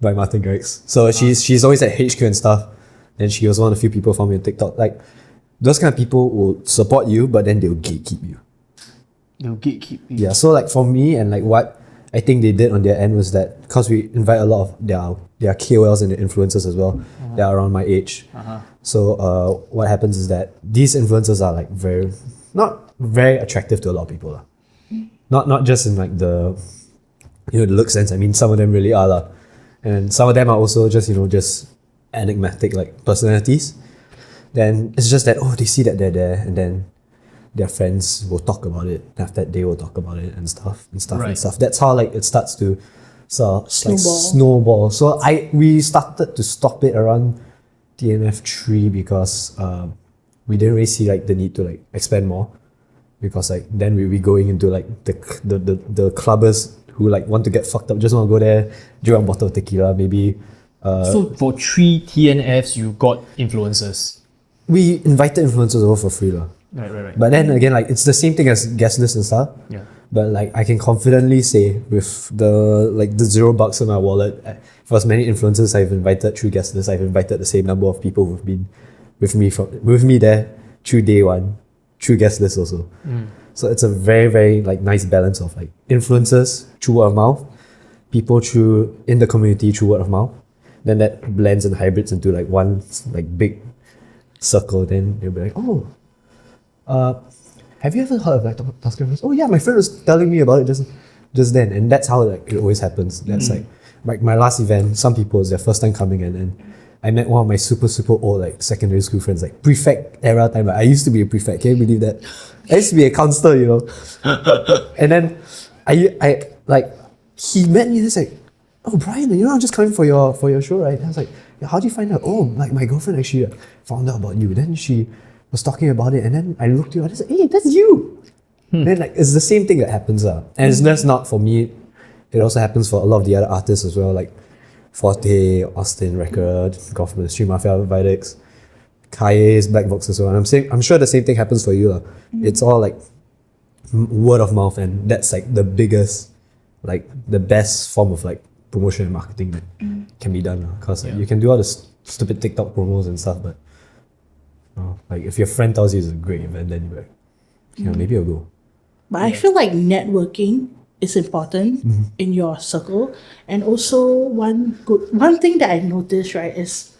by Martin Garrix. So she's always at HQ and stuff. And she was one of the few people from your TikTok. Like those kind of people will support you, but then they'll gatekeep you. They'll gatekeep you. Yeah. So like for me and like what I think they did on their end was that because we invite a lot of their KOLs and their influencers as well. They're around my age. So what happens is that these influencers are like not very attractive to a lot of people. Not just in like the the look sense. I mean some of them really are. And some of them are also just just enigmatic like personalities. Then it's just that they see that they're there and then their friends will talk about it. After that they will talk about it and stuff. Right. That's how like it starts to Snowball. So we started to stop it around TNF3 because we didn't really see like the need to like expand more, because like then we going into like the clubbers who like want to get fucked up, just want to go there, drink a bottle of tequila, maybe. So for 3 TNFs, you got influencers. We invited influencers over for free lah. Right. But then again, like it's the same thing as guest list and stuff. Yeah. But like I can confidently say with the $0 in my wallet, for as many influencers I've invited through guest list, I've invited the same number of people who've been with me there through day one, through guest list also. So it's a very, very like nice balance of like influencers through word of mouth, people through in the community through word of mouth. Then that blends and hybrids into like one like big circle. Then they'll be like, have you ever heard of like Toska and Friends? Oh yeah, my friend was telling me about it just then. And that's how like it always happens. That's like my last event, some people it's their first time coming in, and I met one of my super old like secondary school friends, like prefect era time. Like I used to be a prefect, can you believe that? I used to be a counselor, and then I like he met me and he's like, oh Bryan, I'm just coming for your show, right? And I was like, yeah, how do you find out? Oh, like my girlfriend actually found out about you. Then she was talking about it, and then I looked at you and I said, hey, that's you. Then like it's the same thing that happens. And it's just not for me, it also happens for a lot of the other artists as well, like Forte, Austin Record, Government, Stream Mafia, Vidix, Kaye's, Black Box as well. And I'm sure the same thing happens for you. It's all like word of mouth, and that's like the biggest, like the best form of like promotion and marketing that can be done. Because you can do all the stupid TikTok promos and stuff, but like if your friend tells you it's a great event, then you're like, maybe I'll go. But I feel like networking is important in your circle. And also one thing that I noticed, right, is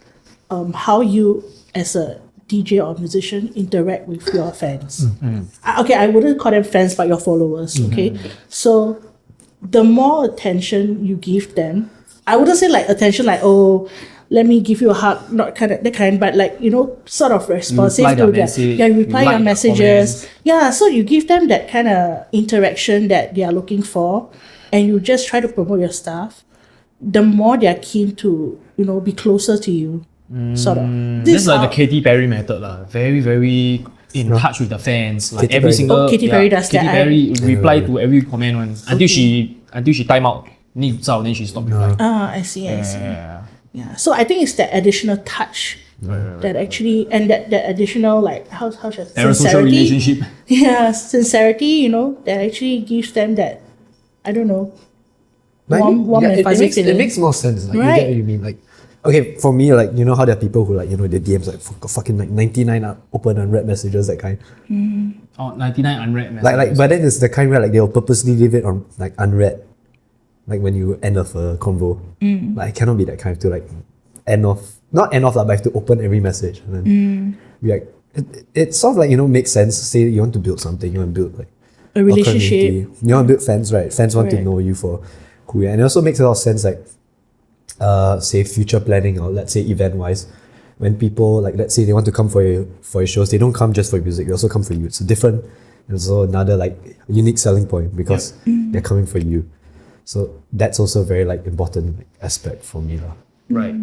how you as a DJ or musician interact with your fans. Okay, I wouldn't call them fans, but your followers, okay? So the more attention you give them, I wouldn't say like attention like, oh, let me give you a hug, not that kind, but like, sort of responsive to that. Yeah, reply your messages. Yeah, so you give them that kind of interaction that they are looking for. and you just try to promote your stuff, the more they're keen to, be closer to you. Sort of. That's like the Katy Perry method lah. Very, very in touch with the fans. Like Katy every Perry. single Katy Perry does Katy that. Perry reply to every comment one until she time out. Then she stop replying. I see. Yeah. Yeah. So I think it's that additional touch that actually, and that additional, like, how should I say? Parasocial relationship. Yeah, sincerity, that actually gives them that, I don't know, But warm and fuzzy it feeling. makes more sense. Like, Right. You get what you mean. Like, okay, for me, like, you know how there are people who, like, their DMs like fucking like 99 open unread messages, that kind. 99 unread messages. Like, but then it's the kind where like they'll purposely leave it on like unread, like when you end off a convo. Like, I cannot be that kind to like not end off, but I have to open every message and then be like, it sort of like makes sense. Say you want to build something, you want to build like A relationship. community. You want to build fans, right? Fans want to Right. know you for who you are, and it also makes a lot of sense, like say future planning, or let's say event wise. When people, like, let's say they want to come for your shows, they don't come just for your music, they also come for you. It's different. It's also another like unique selling point because they're coming for you. So that's also a very like important aspect for me lah. Right.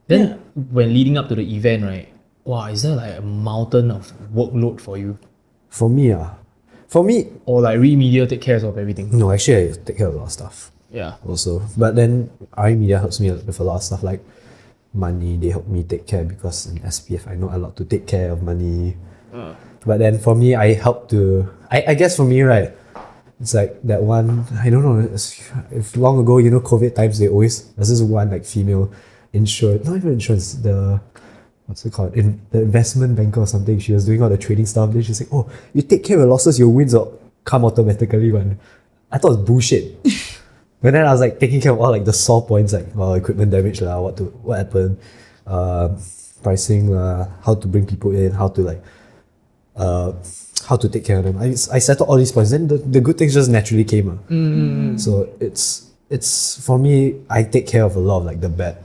Then when leading up to the event, right? Wow, is there like a mountain of workload for you? For me, Or like Remedia take care of everything? no, actually I take care of a lot of stuff Yeah. also. But then Media helps me with a lot of stuff like money. They help me take care because in SPF I know a lot to take care of money. But then for me, I help to. I guess for me, right, it's like that one. I don't know. If long ago, COVID times, there's this one like female not even insurance. What's it called? The investment banker or something. She was doing all the trading stuff. Then she's like, "Oh, you take care of your losses, your wins will come automatically." One, I thought it was bullshit. But then I was like taking care of all like the sore points, like equipment damage lah, what happened, pricing lah, how to bring people in, how to take care of them. I settled all these points. Then the good things just naturally came. So it's for me, I take care of a lot of like the bad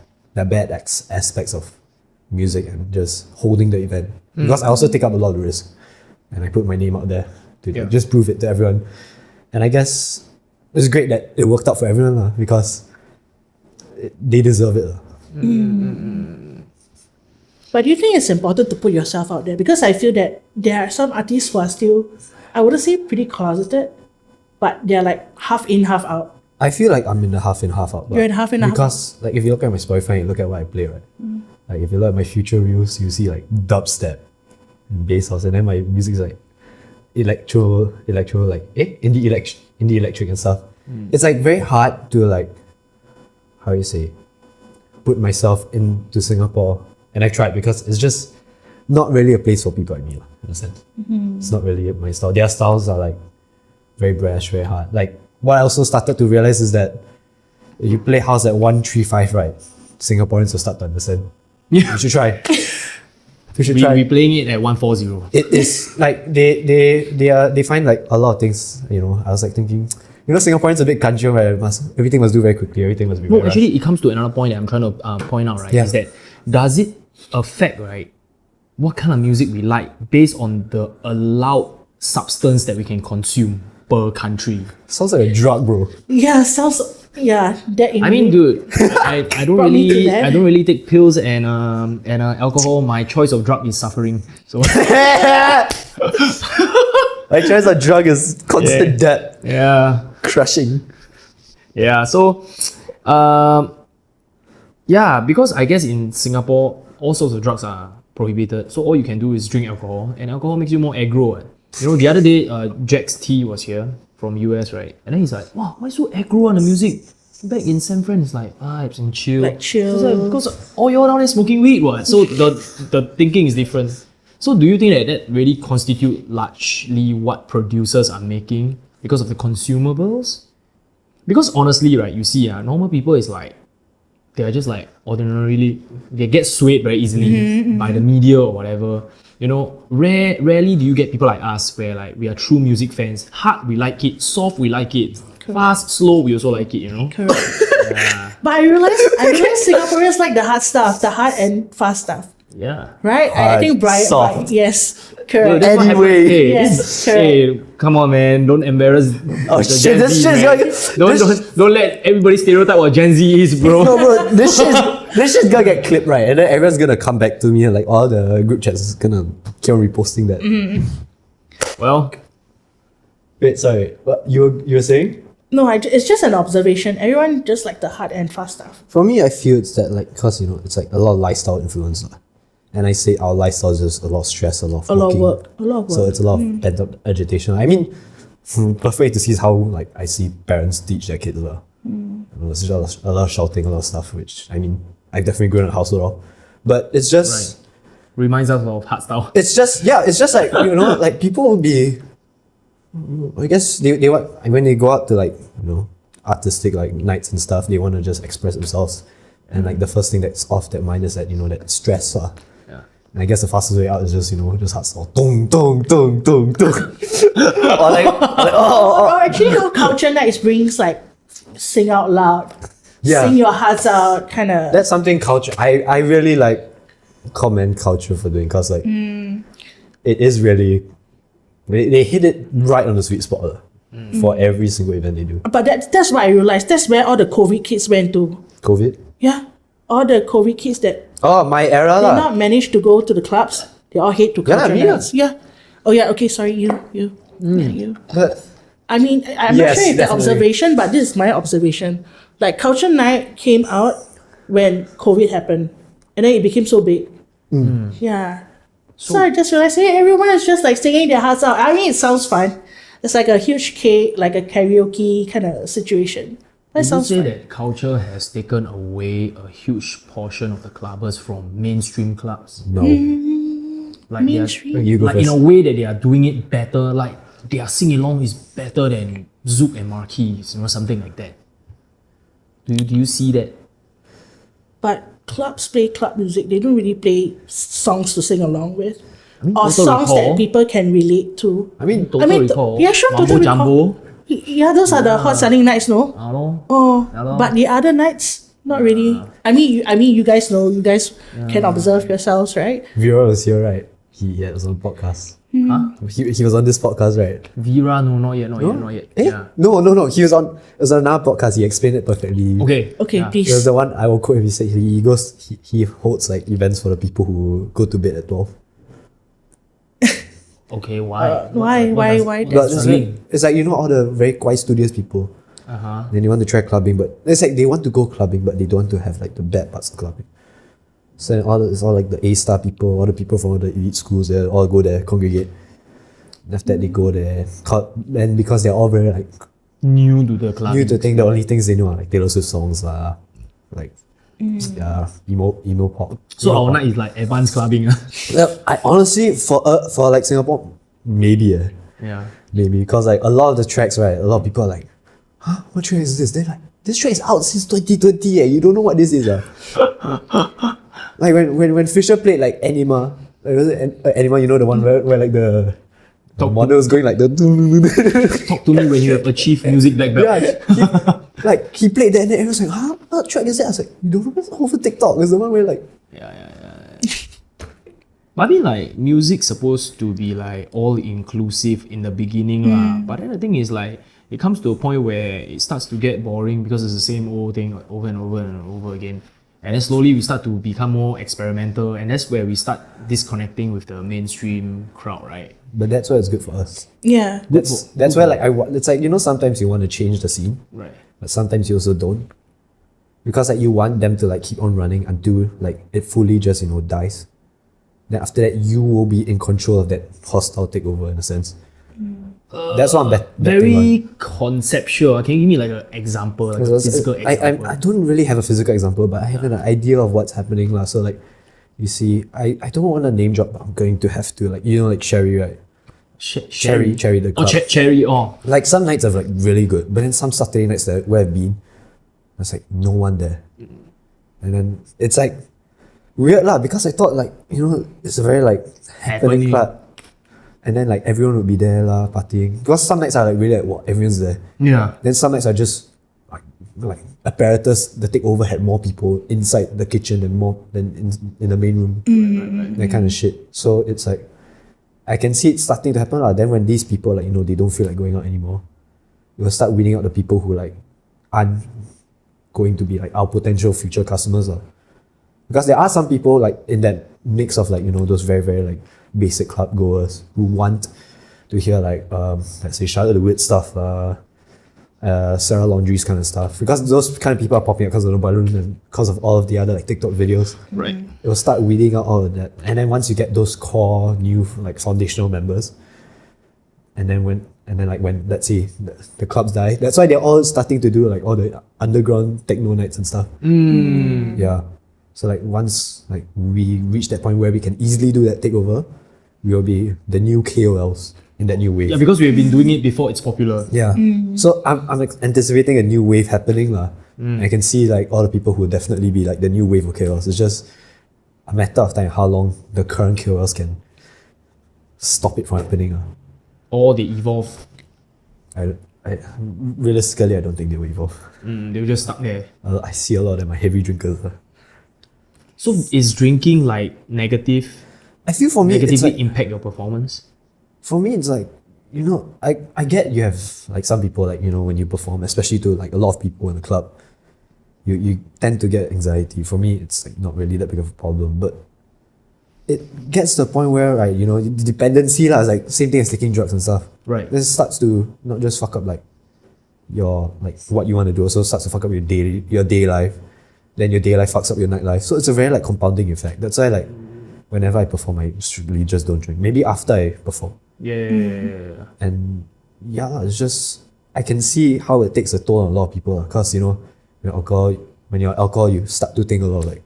aspects of music and just holding the event. Because I also take up a lot of risk. And I put my name out there to just prove it to everyone. And I guess it's great that it worked out for everyone lah, because they deserve it lah. But do you think it's important to put yourself out there? Because I feel that there are some artists who are still, I wouldn't say pretty closeted, but they're like half in, half out. I feel like I'm in the half in, half out. You're in half in, half out. Because like if you look at my Spotify and look at what I play, right? Like if you look at my future reels, you see like dubstep and bass house, and then my music's like electro like indie electric and stuff. It's like very hard to like, how you say, put myself into Singapore, and I tried because it's just not really a place for people like me in a sense. It's not really my style. Their styles are like very brash, very hard. Like what I also started to realize is that if you play house at 135, right, Singaporeans will start to understand. You should try. You should try. We playing it at 140. It is like they find like a lot of things. I was like thinking, Singaporeans a big country where everything must do very quickly. Everything must be. No, very actually, rushed. it comes to another point that I'm trying to point out, right? Yeah. Is that does it affect, right, what kind of music we like based on the allowed substance that we can consume per country? Sounds like a drug, bro. Yeah, that I mean, dude, I don't Brought me to really that. I don't really take pills and alcohol. My choice of drug is suffering. So My choice of drug is constant debt, yeah. crushing. Yeah, so, because I guess in Singapore, all sorts of drugs are prohibited. So all you can do is drink alcohol, and alcohol makes you more aggro. Right? The other day, Jax T was here from US, right? And then he's like, wow, why so aggro on the music? Back in San Fran, it's like vibes and chill. Like chill. It's like, because all y'all down there smoking weed, what? So the thinking is different. So do you think that really constitute largely what producers are making because of the consumables? Because honestly, right, you see, normal people is like, they're just like ordinarily, they get swayed very easily by the media or whatever. Rarely do you get people like us where like we are true music fans. Hard, we like it. Soft, we like it. Fast, slow, we also like it, Correct. But I realized Singaporeans like the hard stuff, the hard and fast stuff. Yeah. right? I Hard, think Bryan, soft. yes, Dude, correct. that's what happened. Anyway. Hey, Yes, hey, come on, man! Don't embarrass. Oh the shit, Gen this Z, shit's man. gonna Don't let everybody stereotype what Gen Z is, bro. No, bro, this shit's gonna get clipped, right? And then everyone's gonna come back to me and like all the group chats is gonna keep on reposting that. Well, Wait, sorry. What you were saying? No, it's just an observation. Everyone just like the hard and fast stuff. For me, I feel it's that like cause it's like a lot of lifestyle influence. lah. And I say our lifestyle is just a lot of stress, a lot of A lot of working. work. A lot of work. So it's a lot of pent up agitation. I mean, perfect to see is how like I see parents teach their kids. There's just a lot of shouting, a lot of stuff, which I mean, I've definitely grown up in a household. But it's just reminds us of hard style. it's just like like people will be I guess they want when they go out to like artistic like nights and stuff, they want to just express themselves, and like the first thing that's off their mind is that that stress. Yeah. And I guess the fastest way out is just just hard style, dong dong dong dong dong, or like Or actually, how culture nights brings like sing out loud, Yeah. sing your hearts out, kind of. that's something culture. I really like commend culture for doing, because like it is really they hit it right on the sweet spot for every single event they do. But that's what I realized. That's where all the COVID kids went to. COVID. Yeah, all the COVID kids that Oh, my era did lah. not manage to go to the clubs, they all head to Yeah, culture me lah. nights. Yeah. Oh yeah. Okay. Sorry. You. Yeah, you. But I mean, I'm Yes, not sure if the definitely. observation, but this is my observation. Like culture night came out when COVID happened, and then it became so big. Yeah. So I just realized, hey, everyone is just like singing their hearts out. I mean, it sounds fun. It's like a huge like a karaoke kind of situation. That Would you sounds say fun. that culture has taken away a huge portion of the clubbers from mainstream clubs? no. Like they are- Mainstream? You go like in first. a way that they are doing it better, like their sing along is better than Zouk and Marquis, something like that. Do you see that? But clubs play club music. They don't really play songs to sing along with, or Total songs Recall. that people can relate to. I mean, Total Recall, yeah, sure, Mambo Total Recall. Jumbo. Yeah, those are the hot selling nights, no? Hello? Oh, Hello? but the other nights, not really. I mean, you guys know. You guys can observe yourselves, right? Vera was here, right? He was on podcast. Huh? He was on this podcast, right? Vera, no, not yet. Eh? Yeah. No. He was on. It was on another podcast. He explained it perfectly. Okay. Okay, yeah. It was please. the one I will quote him. He said he holds like events for the people who go to bed at 12. Okay, why? Why? But That's it's Selling. like, all the very quiet studious people. Uh-huh. Then they want to try clubbing, but it's like they want to go clubbing, but they don't want to have like the bad parts of clubbing. So it's all like the A-star people, all the people from all the elite schools, they all go there, congregate. And after that, they go there. And because they're all very like New to the club. new to think, the only things they know are like Taylor Swift songs, like emo pop. So emo our pop. night is like advanced clubbing. I honestly for like Singapore, maybe Yeah. maybe, because like a lot of the tracks, right, a lot of people are like, huh, what track is this? They're like, this track is out since 2020, you don't know what this is. Like when Fisher played like Anima, like was it Anima, the one where like the model is going like the Talk to me when you have achieved music black belt. yeah, he played that and then everyone's like, huh, what track is that? I was like, you don't know, it's over TikTok. It's the one where like Yeah. But I mean, like, music's supposed to be like all inclusive in the beginning, lah. But then the thing is, like, it comes to a point where it starts to get boring because it's the same old thing over and over and over again. And then slowly we start to become more experimental, and that's where we start disconnecting with the mainstream crowd, right? but that's why it's good for us. Yeah. That's why like it's like sometimes you want to change the scene, Right. but sometimes you also don't, because like you want them to like keep on running until like it fully just dies. Then after that you will be in control of that hostile takeover in a sense. That's what I'm betting on. Very conceptual. Can you give me like an example, like a physical example? I don't really have a physical example, but I have an idea of what's happening lah. So like, you see, I don't want to name drop, but I'm going to have to, like, like Sherry, right? Cherry, the club. Cherry. Oh, Like some nights are like really good, but then some Saturday nights that where I've been, there's like no one there, and then it's like weird lah, because I thought like it's a very like happening Happening. club, and then like everyone would be there lah partying, because some nights are like really like everyone's there. yeah. Then some nights are just like like apparatus, the takeover had more people inside the kitchen than in the main room. That kind of shit. So it's like, I can see it starting to happen. Then when these people, like, they don't feel like going out anymore, it will start weeding out the people who like aren't going to be like our potential future customers. Because there are some people like in that mix of like, those very, very like basic club goers who want to hear like, let's say Charlotte the Wit stuff, Sarah Laundry's kind of stuff. Because those kind of people are popping up because of the balloon and because of all of the other like TikTok videos. Right. It will start weeding out all of that. And then once you get those core new like foundational members, and then when let's say the clubs die, that's why they're all starting to do like all the underground techno nights and stuff. Yeah. So like once like we reach that point where we can easily do that takeover, we will be the new KOLs in that new wave. Yeah, because we've been doing it before it's popular. Yeah. So I'm anticipating a new wave happening. I can see like all the people who will definitely be like the new wave of KOLs. It's just a matter of time how long the current KOLs can stop it from happening. Or they evolve. Realistically, I don't think they will evolve. They're just stuck there. I see a lot of them are heavy drinkers. So is drinking like negative? I feel for me, it's Negatively like, impact your performance? for me, it's like, I get you have like some people like, when you perform, especially to like a lot of people in the club, you tend to get anxiety. For me, it's like not really that big of a problem, but it gets to the point where, right, the dependency is like same thing as taking drugs and stuff. Right. This starts to not just fuck up like your like what you want to do, also starts to fuck up your day life. Then your day life fucks up your night life. So it's a very like compounding effect. That's why like whenever I perform, I strictly just don't drink. Maybe after I perform. Yeah. And yeah, it's just I can see how it takes a toll on a lot of people. Because when you're alcohol, you start to think a lot of like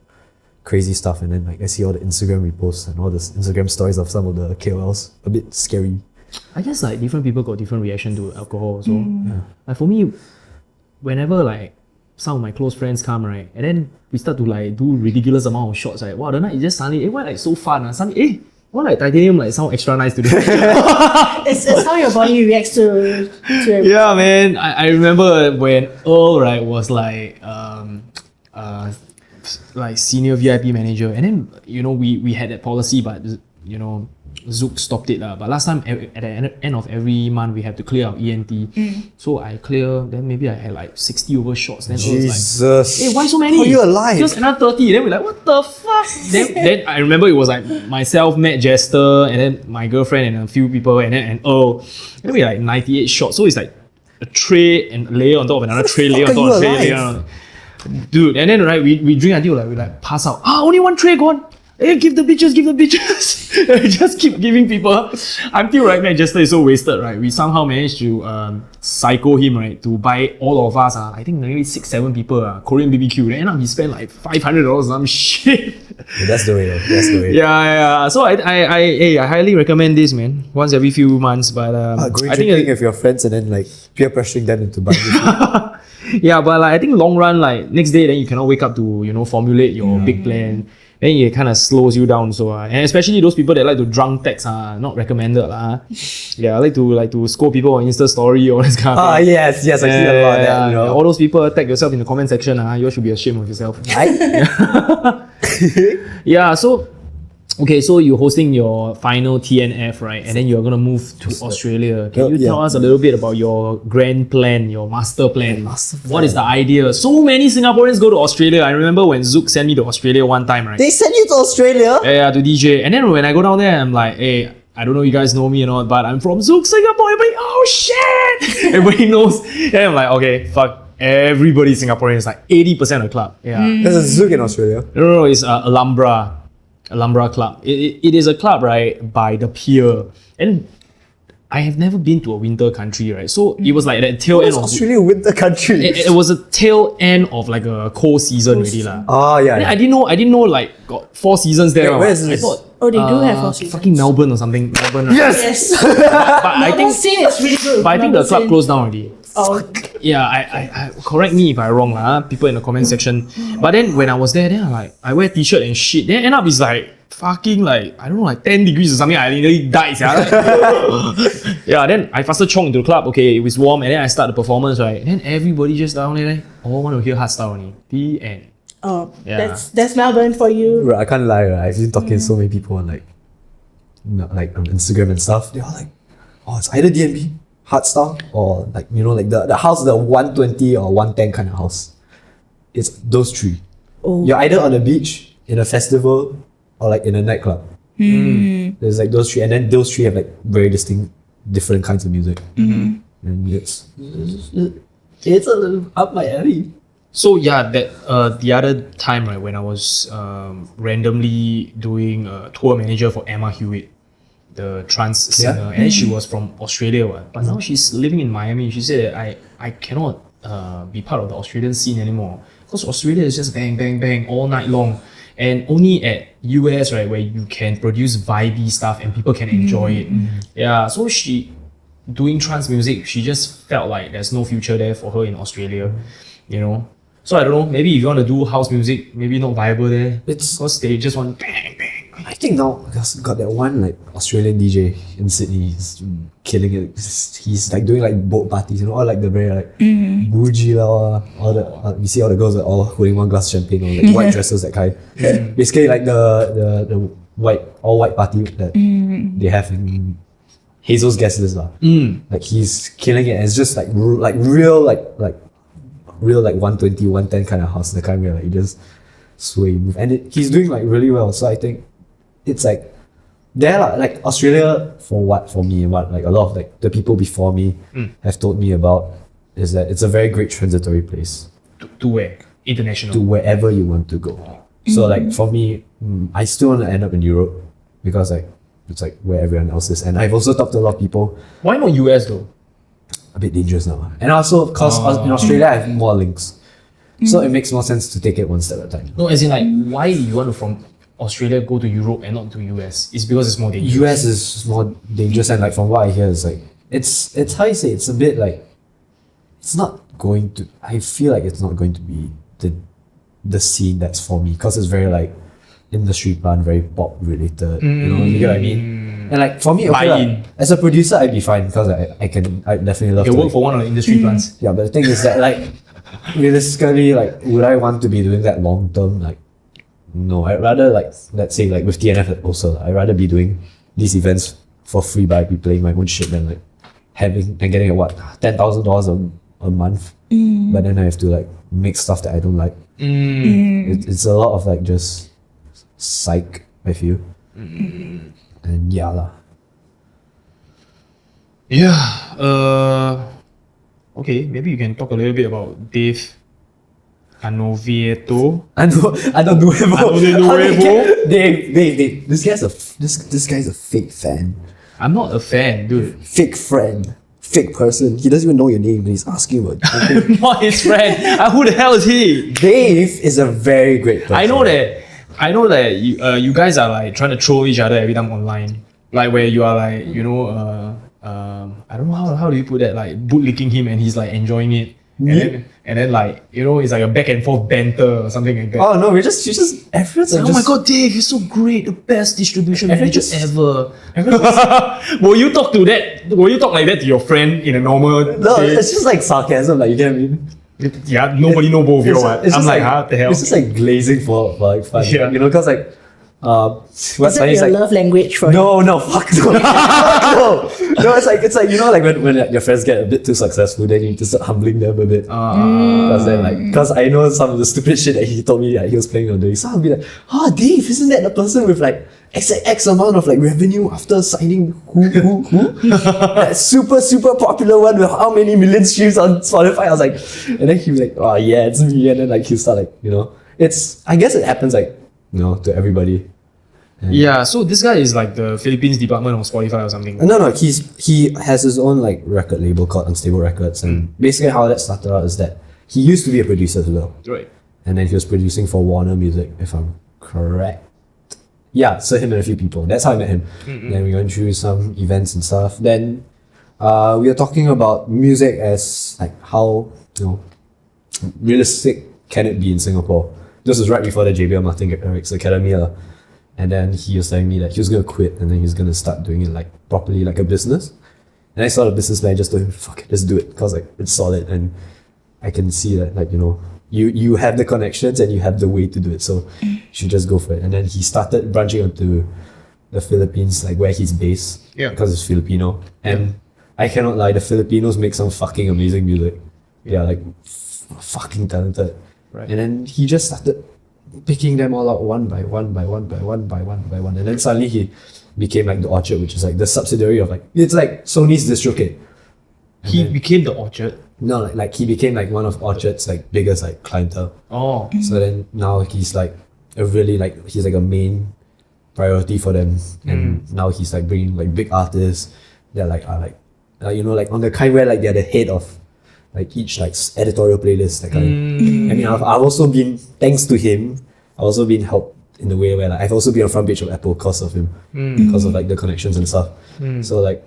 crazy stuff, and then like I see all the Instagram reposts and all the Instagram stories of some of the KOLs. A bit scary. I guess like different people got different reaction to alcohol. So like for me, whenever like some of my close friends come, right, and then we start to like do ridiculous amount of shots, like wow, the night is just suddenly, why like so fun? Suddenly, why like titanium like sound extra nice today? It's how your body reacts to everything. Yeah, man. I remember when Earl, right, was like senior VIP manager, and then we had that policy, but Zook stopped it. But last time at the end of every month we have to clear our ENT. So I clear, then maybe I had like 60 over shots. Then Earl was Jesus. like, hey, why so many? How are you alive? Just another 30. Then we're like, what the fuck? then I remember it was like myself, Matt Jester, and then my girlfriend and a few people, and Earl. And then we had like 98 shots. So it's like a tray and layer on top of another tray, layer on top of a tray, layer on. Dude, and then right, we drink until like we like pass out. Only one tray gone. Hey, give the bitches. Just keep giving people until right, Matt Jester is so wasted, right? We somehow managed to psycho him, right, to buy all of us. I think maybe 6-7 people Korean BBQ. Then end up he spent like $500 some shit. Yeah, that's the way. That's the way. Yeah. So I highly recommend this, man. Once every few months, but Going I drinking think with your friends and then like peer pressuring them into buying it. yeah, but like I think long run, like next day, then you cannot wake up to formulate your big plan. Then it kind of slows you down. So and especially those people that like to drunk text, not recommended Yeah, I like to scold people on Insta story or this kind of thing. Yes, I see a lot of that. All those people tag yourself in the comment section. You should be ashamed of yourself. Yeah. So okay, so you're hosting your final TNF, right? And then you're gonna move to Australia. Can you tell us a little bit about your grand plan, your master plan? What is the idea? So many Singaporeans go to Australia. I remember when Zook sent me to Australia one time, right? They sent you to Australia? Yeah, to DJ. And then when I go down there, I'm like, hey, I don't know if you guys know me or not, but I'm from Zook, Singapore. Everybody, oh shit! Everybody knows. And I'm like, okay, fuck. Everybody Singaporean is like 80% of the club. Yeah. There's a Zook in Australia. No, it's Alhambra Club. It is a club, right, by the pier. And I have never been to a winter country, right? So it was like that tail end of Australia winter country. it was a tail end of like a cold season already lah. Oh yeah. I didn't know like got 4 seasons there. Wait, where is this? I thought They do have 4 seasons. fucking Melbourne or something. Melbourne, right? Yes. Yes. But I think it's really good. the club closed down already. Oh, Yeah, I correct me if I'm wrong, people in the comment section. But then when I was there, then I wear t-shirt and shit. Then end up it's like fucking like I don't know, like 10 degrees or something. I nearly died. Yeah, then I faster chong into the club. Okay, it was warm, and then I start the performance, right? Then everybody just down there, all want to hear hardstyle only. The end. oh, Yeah. that's Melbourne for you. Bro, I can't lie, right? I've been talking to so many people on like on Instagram and stuff. They're all like, oh, it's either DNB, hardstyle, or like like the house, the 120 or 110 kind of house. It's those three. Oh. You're either on a beach, in a festival, or like in a nightclub. There's like those three, and then those three have like very distinct, different kinds of music. And it's a little up my alley. So yeah, that the other time, right, when I was randomly doing a tour manager for Emma Hewitt, the trance singer, and she was from Australia, but now she's living in Miami. She said that I cannot be part of the Australian scene anymore because Australia is just bang bang bang all night long, and only at US, right, where you can produce vibey stuff and people can enjoy it. Yeah, so she doing trance music, she just felt like there's no future there for her in Australia, So I don't know, maybe if you want to do house music, maybe not viable there. It's because they just want bang bang. I think now because got that one like Australian DJ in Sydney, he's killing it. He's like doing like boat parties, all like the very like bougie all the you see all the girls are all holding one glass of champagne or like white dresses, that kind. Basically like the all white party that they have in Hazel's Guest List lah. Like he's killing it, and it's just like real 120, 110 kind of house, the kind where like you just sway, move, and he's doing like really well. So I think it's like there like Australia for me and what like a lot of like the people before me have told me about is that it's a very great transitory place To where? International. to wherever you want to go. So like for me, I still want to end up in Europe because like it's like where everyone else is, and I've also talked to a lot of people. Why not US though? A bit dangerous now, and also because in Australia I have more links, so it makes more sense to take it one step at a time. No, as in like why you want to from Australia go to Europe and not to US? It's because it's more dangerous. US is more dangerous, and like from what I hear, it's like it's how you say, it's a bit like it's not going to. I feel like it's not going to be the scene that's for me because it's very like industry plant, very pop related. You get what I mean? And like for me, okay, like, as a producer, I'd be fine because I definitely love You to work for one of the industry plants. Yeah, but the thing is that like realistically, like would I want to be doing that long term? Like no, I'd rather like let's say like with TNF also, I'd rather be doing these events for free by be playing my own shit than like having and getting $10,000 a month. But then I have to like make stuff that I don't like. It's a lot of like just psych, I feel. And yeah lah. Yeah. Okay, maybe you can talk a little bit about Dave Anonuevo. Anonuevo. Dave. This guy's a fake fan. I'm not a fan, dude. Fake friend. Fake person. He doesn't even know your name and he's asking about I'm not his friend. Who the hell is he? Dave is a very great person. I know that you guys are like trying to troll each other every time online. Like where you are like, I don't know how do you put that, like bootlicking him and he's like enjoying it. And then like, it's like a back and forth banter or something like that. Oh no, everyone's like, oh my god, Dave, you're so great, the best distribution manager ever. Will you talk like that to your friend in a normal No, day? it's just like sarcasm, like you get what I mean? Yeah, nobody know both of you. I'm like, what the hell? It's just like glazing for like fun. Yeah. Because like Is that your love language for No, fuck no. no. It's like like when your friends get a bit too successful, then you need to start humbling them a bit. Because I know some of the stupid shit that he told me that he was planning on doing. So I'll be like, Dave, isn't that the person with like X amount of like revenue after signing who? That super popular one with how many million streams on Spotify? I was like, and then he was like, oh yeah, it's me. And then like he'll start like, it's, I guess it happens like, to everybody. Yeah, so this guy is like the Philippines department of Spotify or something. No, he has his own like record label called Unstable Records, and basically how that started out is that he used to be a producer as well. Right. And then he was producing for Warner Music, if I'm correct. Yeah, so him and a few people. That's how I met him. Then we went through some events and stuff. Then We are talking about music as like how, you know, realistic can it be in Singapore. This was right before the JBL Martin Garrix Academy. And then he was telling me that he was going to quit and then he was going to start doing it like properly, like a business. And I saw the business plan, just told him, fuck it, just do it. Because like it's solid and I can see that, like, you know, you have the connections and you have the way to do it. So you should just go for it. And then he started branching onto the Philippines, like where he's based. Yeah. Because it's Filipino. And I cannot lie, the Filipinos make some fucking amazing music. Yeah, like fucking talented. Right. And then he just started picking them all out one by one by one by one by one by one. And then suddenly he became like the Orchard, which is like the subsidiary of like, it's like Sony's DistroKid. He became the Orchard. No, like he became like one of Orchard's like biggest like clientele. Oh. So then now he's like a really like, he's like a main priority for them. And now he's like bringing like big artists that like are like, you know, like on the kind where like they're the head of like each like editorial playlist, that kind. I mean, I've also been, thanks to him, I've also been helped in the way where like I've also been on front page of Apple because of him, because of like the connections and stuff. So like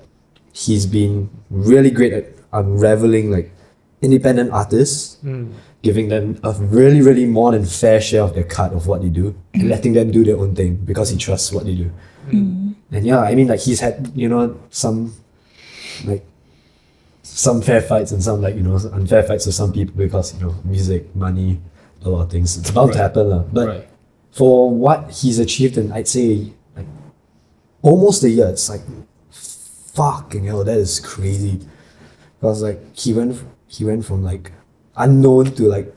he's been really great at unraveling like independent artists, giving them a really, really more than fair share of their cut of what they do, and letting them do their own thing because he trusts what they do. And yeah, I mean, like he's had, you know, some fair fights and some like, you know, unfair fights with some people because, you know, music, money, a lot of things. It's bound to happen lah. But for what he's achieved in, I'd say like almost a year, it's like fucking hell, that is crazy. Because like he went from like unknown to like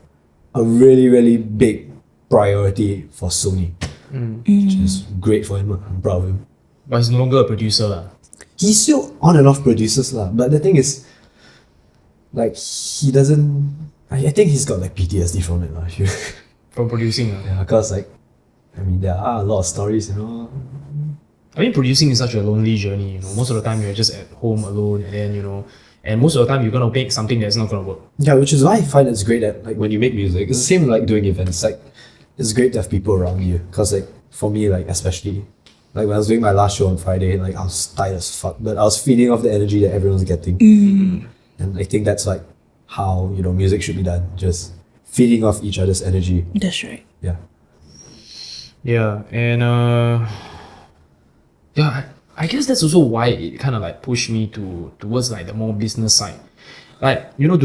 a really, really big priority for Sony, which is great for him. I'm proud of him. But he's no longer a producer lah. He's still on and off producers lah. But the thing is, like he doesn't. I think he's got like PTSD from it lah. From producing lah. Yeah, because like, I mean, there are a lot of stories, you know. I mean, producing is such a lonely journey, you know. Most of the time you're just at home alone, and then, you know, and most of the time you're gonna make something that's not gonna work. Yeah, which is why I find it's great that like when you make music, it's the same like doing events. Like it's great to have people around you, because like for me, like especially like when I was doing my last show on Friday, like I was tired as fuck, but I was feeding off the energy that everyone's getting. And I think that's like how, you know, music should be done, just feeding off each other's energy. That's right. Yeah. Yeah, and yeah, I guess that's also why it kind of like pushed me towards like the more business side. Like, you know,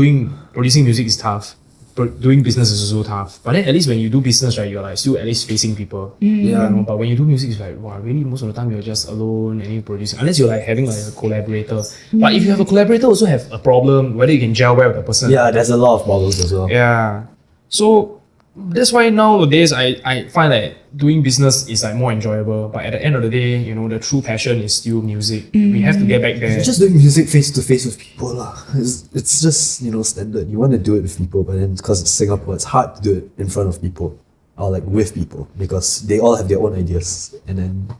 producing music is tough. Doing business is also tough. But then at least when you do business, right, you're like still at least facing people. Yeah. You know? But when you do music, it's like, wow, really most of the time you're just alone and you're producing. Unless you're like having like a collaborator. But if you have a collaborator, also have a problem whether you can gel well with the person. Yeah, there's a lot of problems as well. Yeah. So that's why nowadays I find that doing business is like more enjoyable. But at the end of the day, you know, the true passion is still music. We have to get back there. You're just doing music face to face with people lah. It's just, you know, standard. You want to do it with people, but then because it's Singapore, it's hard to do it in front of people or like with people, because they all have their own ideas, and then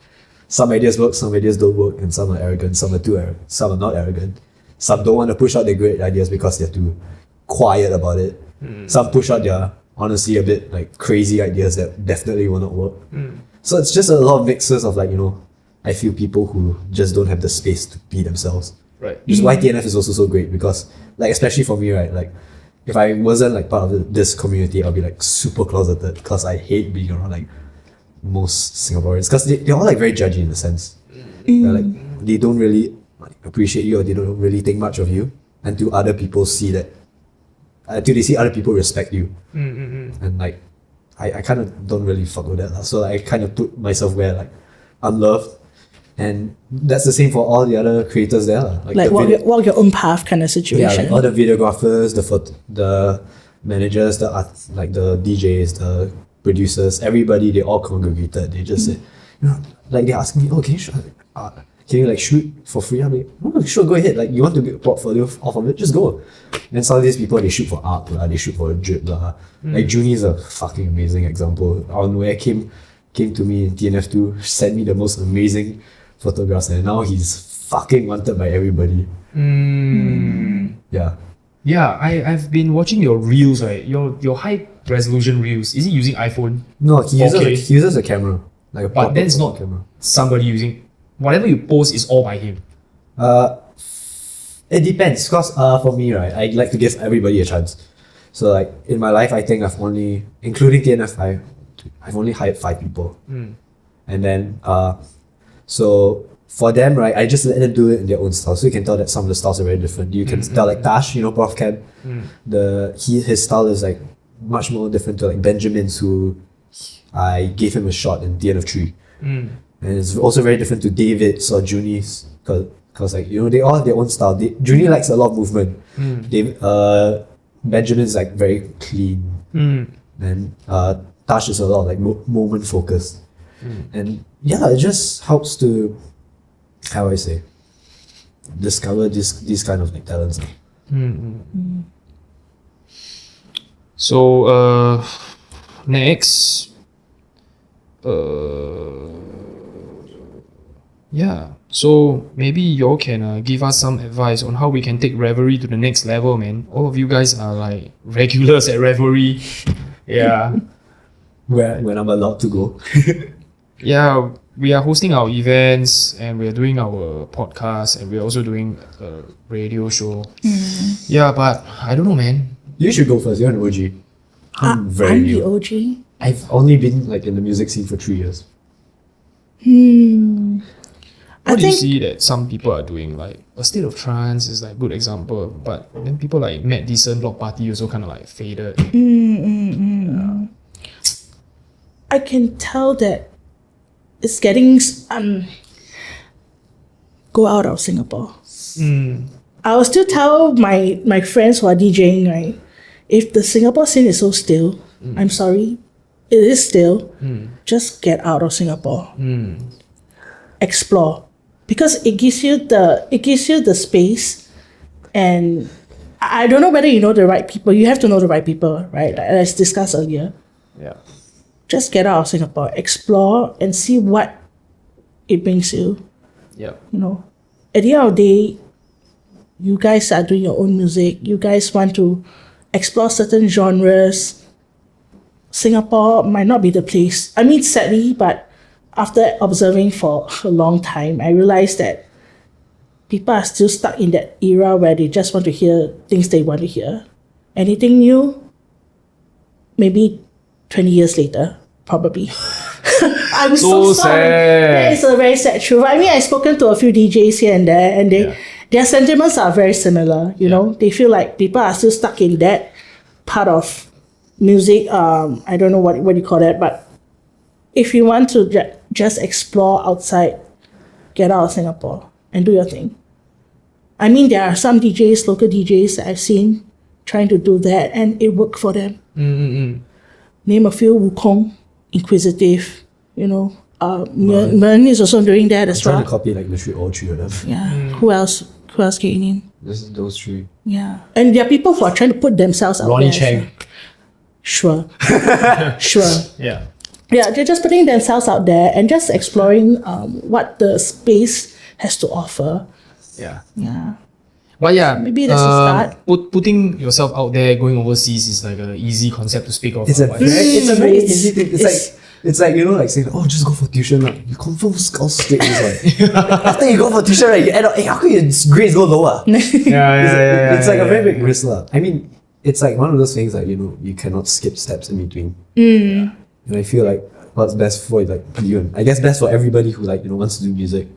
some ideas work, some ideas don't work, and some are arrogant, some are too arrogant, some are not arrogant. Some don't want to push out their great ideas because they're too quiet about it. Some push out their honestly a bit like crazy ideas that definitely will not work. So it's just a lot of mixes of like, you know, I feel people who just don't have the space to be themselves. Right. Which is why TNF is also so great, because like especially for me, right, like if I wasn't like part of this community, I'll be like super closeted, because I hate being around like most Singaporeans, because they're all like very judgy in a sense. They're like, they don't really like appreciate you, or they don't really think much of you until other people see that, until they see other people respect you. And like I kind of don't really fuck with that. So I kind of put myself where like I'm loved, and that's the same for all the other creators there. Like walk your own path kind of situation. Yeah, like all the videographers, the managers, the art, like the DJs, the producers, everybody, they all congregated. They just said, you know, like they're asking me, oh, can you like shoot for free? I'm like, oh, sure, go ahead. Like, you want to get a portfolio off of it, just go. And some of these people, they shoot for art, they shoot for a drip. Like Junie is a fucking amazing example. Anonuevo came to me in TNF2, sent me the most amazing photographs, and now he's fucking wanted by everybody. Yeah. Yeah, I've been watching your reels, right? Your high resolution reels. Is he using iPhone? No, he 4K? uses a camera. Like a But then it's not camera. somebody using. Whatever you post is all by him. It depends, because for me, right, I like to give everybody a chance. So like in my life, I think I've only, including TNF, I've only hired 5 people. And then so for them, right, I just let them do it in their own style. So you can tell that some of the styles are very different. You can tell like Tash, Prof Cam, his style is like much more different to like Benjamin's, who I gave him a shot in the end of 3. And it's also very different to David's or Junie's, because like they all have their own style. Junie likes a lot of movement. Benjamin's like very clean. And Tash is a lot like moment focused. And yeah, it just helps to, how I say, discover these kind of like talents. So next, yeah. So maybe y'all can give us some advice on how we can take revelry to the next level, man. All of you guys are like regulars at revelry. Yeah. When I'm allowed to go. Yeah, we are hosting our events and we're doing our podcast and we're also doing a radio show. Yeah, but I don't know, man. You should go first. You're an OG. I'm very new. I'm the OG. I've only been like in the music scene for 3 years. What do you see that some people are doing? Like A State of Trance is like a good example, but then people like Matt Decent, Block Party also kind of like faded. I can tell that it's getting go out of Singapore. I will still tell my friends who are DJing, right? If the Singapore scene is so still, I'm sorry, it is still. Just get out of Singapore. Explore, because it gives you the space, and I don't know whether you know the right people. You have to know the right people, right? As discussed earlier. Yeah. Just get out of Singapore, explore, and see what it brings you. Yeah. At the end of the day, you guys are doing your own music. You guys want to explore certain genres. Singapore might not be the place. I mean, sadly, but after observing for a long time, I realized that people are still stuck in that era where they just want to hear things they want to hear. Anything new? Maybe 20 years later, probably. I'm so sorry. Sad. That is a very sad truth. I mean, I've spoken to a few DJs here and there, and their sentiments are very similar. You know, they feel like people are still stuck in that part of music. I don't know what you call that, but if you want to just explore outside, get out of Singapore and do your thing. I mean, there are some DJs, local DJs that I've seen trying to do that, and it worked for them. Name a few: Wukong, Inquisitive, Mern is also doing that as well. Trying to copy like literally all 3 of them. Yeah. Who else can you name? Those 3. Yeah. And there are people who are trying to put themselves out Ronnie there. Cheng. Sure. Sure. Yeah. Yeah, they're just putting themselves out there and just exploring what the space has to offer. Yeah. Yeah. But yeah, Maybe that's a start. Putting yourself out there, going overseas is like an easy concept to speak of. It's a very easy thing. It's like like saying, oh, just go for tuition. Like, you confirm skull straight. After you go for tuition, right, you end up, hey, how can your grades go lower? It's like a very big risk. I mean, it's like one of those things that, you cannot skip steps in between. And I feel like what's best for like you, and I guess best for everybody who wants to do music,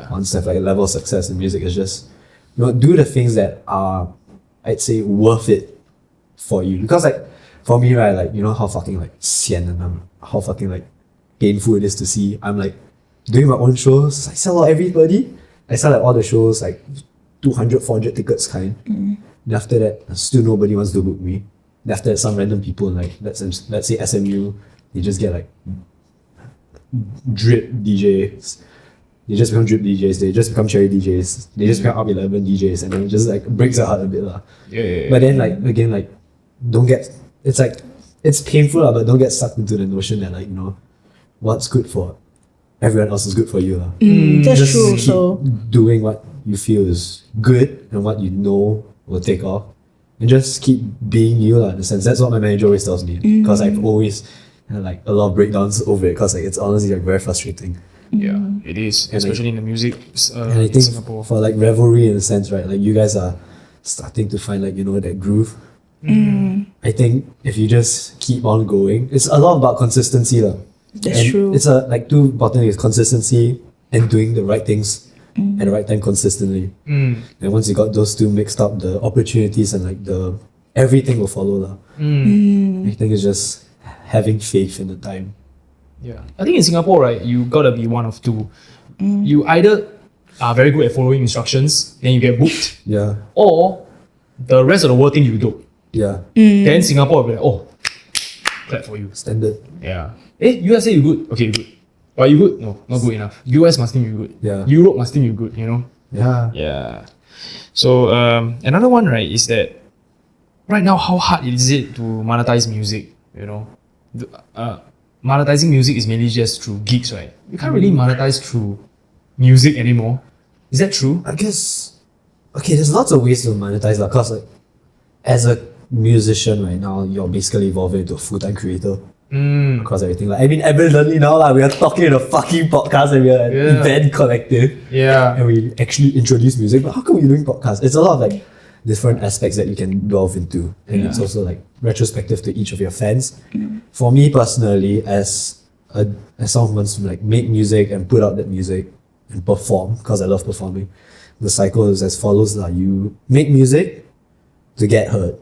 wants to have like a level of success in music, is just do the things that are, I'd say, worth it for you. Because like for me, right, like how fucking like sian and how fucking like painful it is to see. I'm like doing my own shows. I sell out everybody. I sell like all the shows, like 200, 400 tickets kind. And after that, still nobody wants to book me. And after that, some random people like let's say SMU, they just get like drip DJs. They just become drip DJs. They just become cherry DJs. They just become up 11 DJs, and then it just like breaks your heart a bit lah. But then like again, like don't get. It's like it's painful lah, but don't get sucked into the notion that like what's good for everyone else is good for you lah. That's Just true. keep So doing what you feel is good and what you know will take off, and just keep being you lah. In a sense, that's what my manager always tells me, because I've always had like a lot of breakdowns over it, because like it's honestly like very frustrating. Yeah. It is, especially in the music And I in think Singapore. for like revelry in a sense, right? Like you guys are starting to find like, that groove. I think if you just keep on going, it's a lot about consistency. That's true. It's like two important things, consistency and doing the right things at the right time consistently. And once you got those two mixed up, the opportunities and like everything will follow. I think it's just having faith in the time. Yeah, I think in Singapore, right, you gotta be one of two. You either are very good at following instructions, then you get booked, Yeah. or the rest of the world think you dope. Yeah. Then Singapore will be like, oh, clap for you. Standard. Yeah. US say you good, okay, you good. But you good? No, not good enough. US must think you good. Yeah. Europe must think you good, you know? Yeah. Yeah. So another one, right, is that right now, how hard is it to monetize music? You know, monetizing music is mainly just through gigs, right? You can't really monetize through music anymore. Is that true? I guess, okay, there's lots of ways to monetize that, because like, as a musician right now, you're basically evolving into a full-time creator across everything. Like, I mean, evidently now, like, we are talking in a fucking podcast and we are an event collective. Yeah. And we actually introduce music, but how come we're doing podcasts? It's a lot of like different aspects that you can delve into. And it's also like retrospective to each of your fans. For me personally, as someone who wants to like make music and put out that music and perform, because I love performing, the cycle is as follows. You make music to get heard.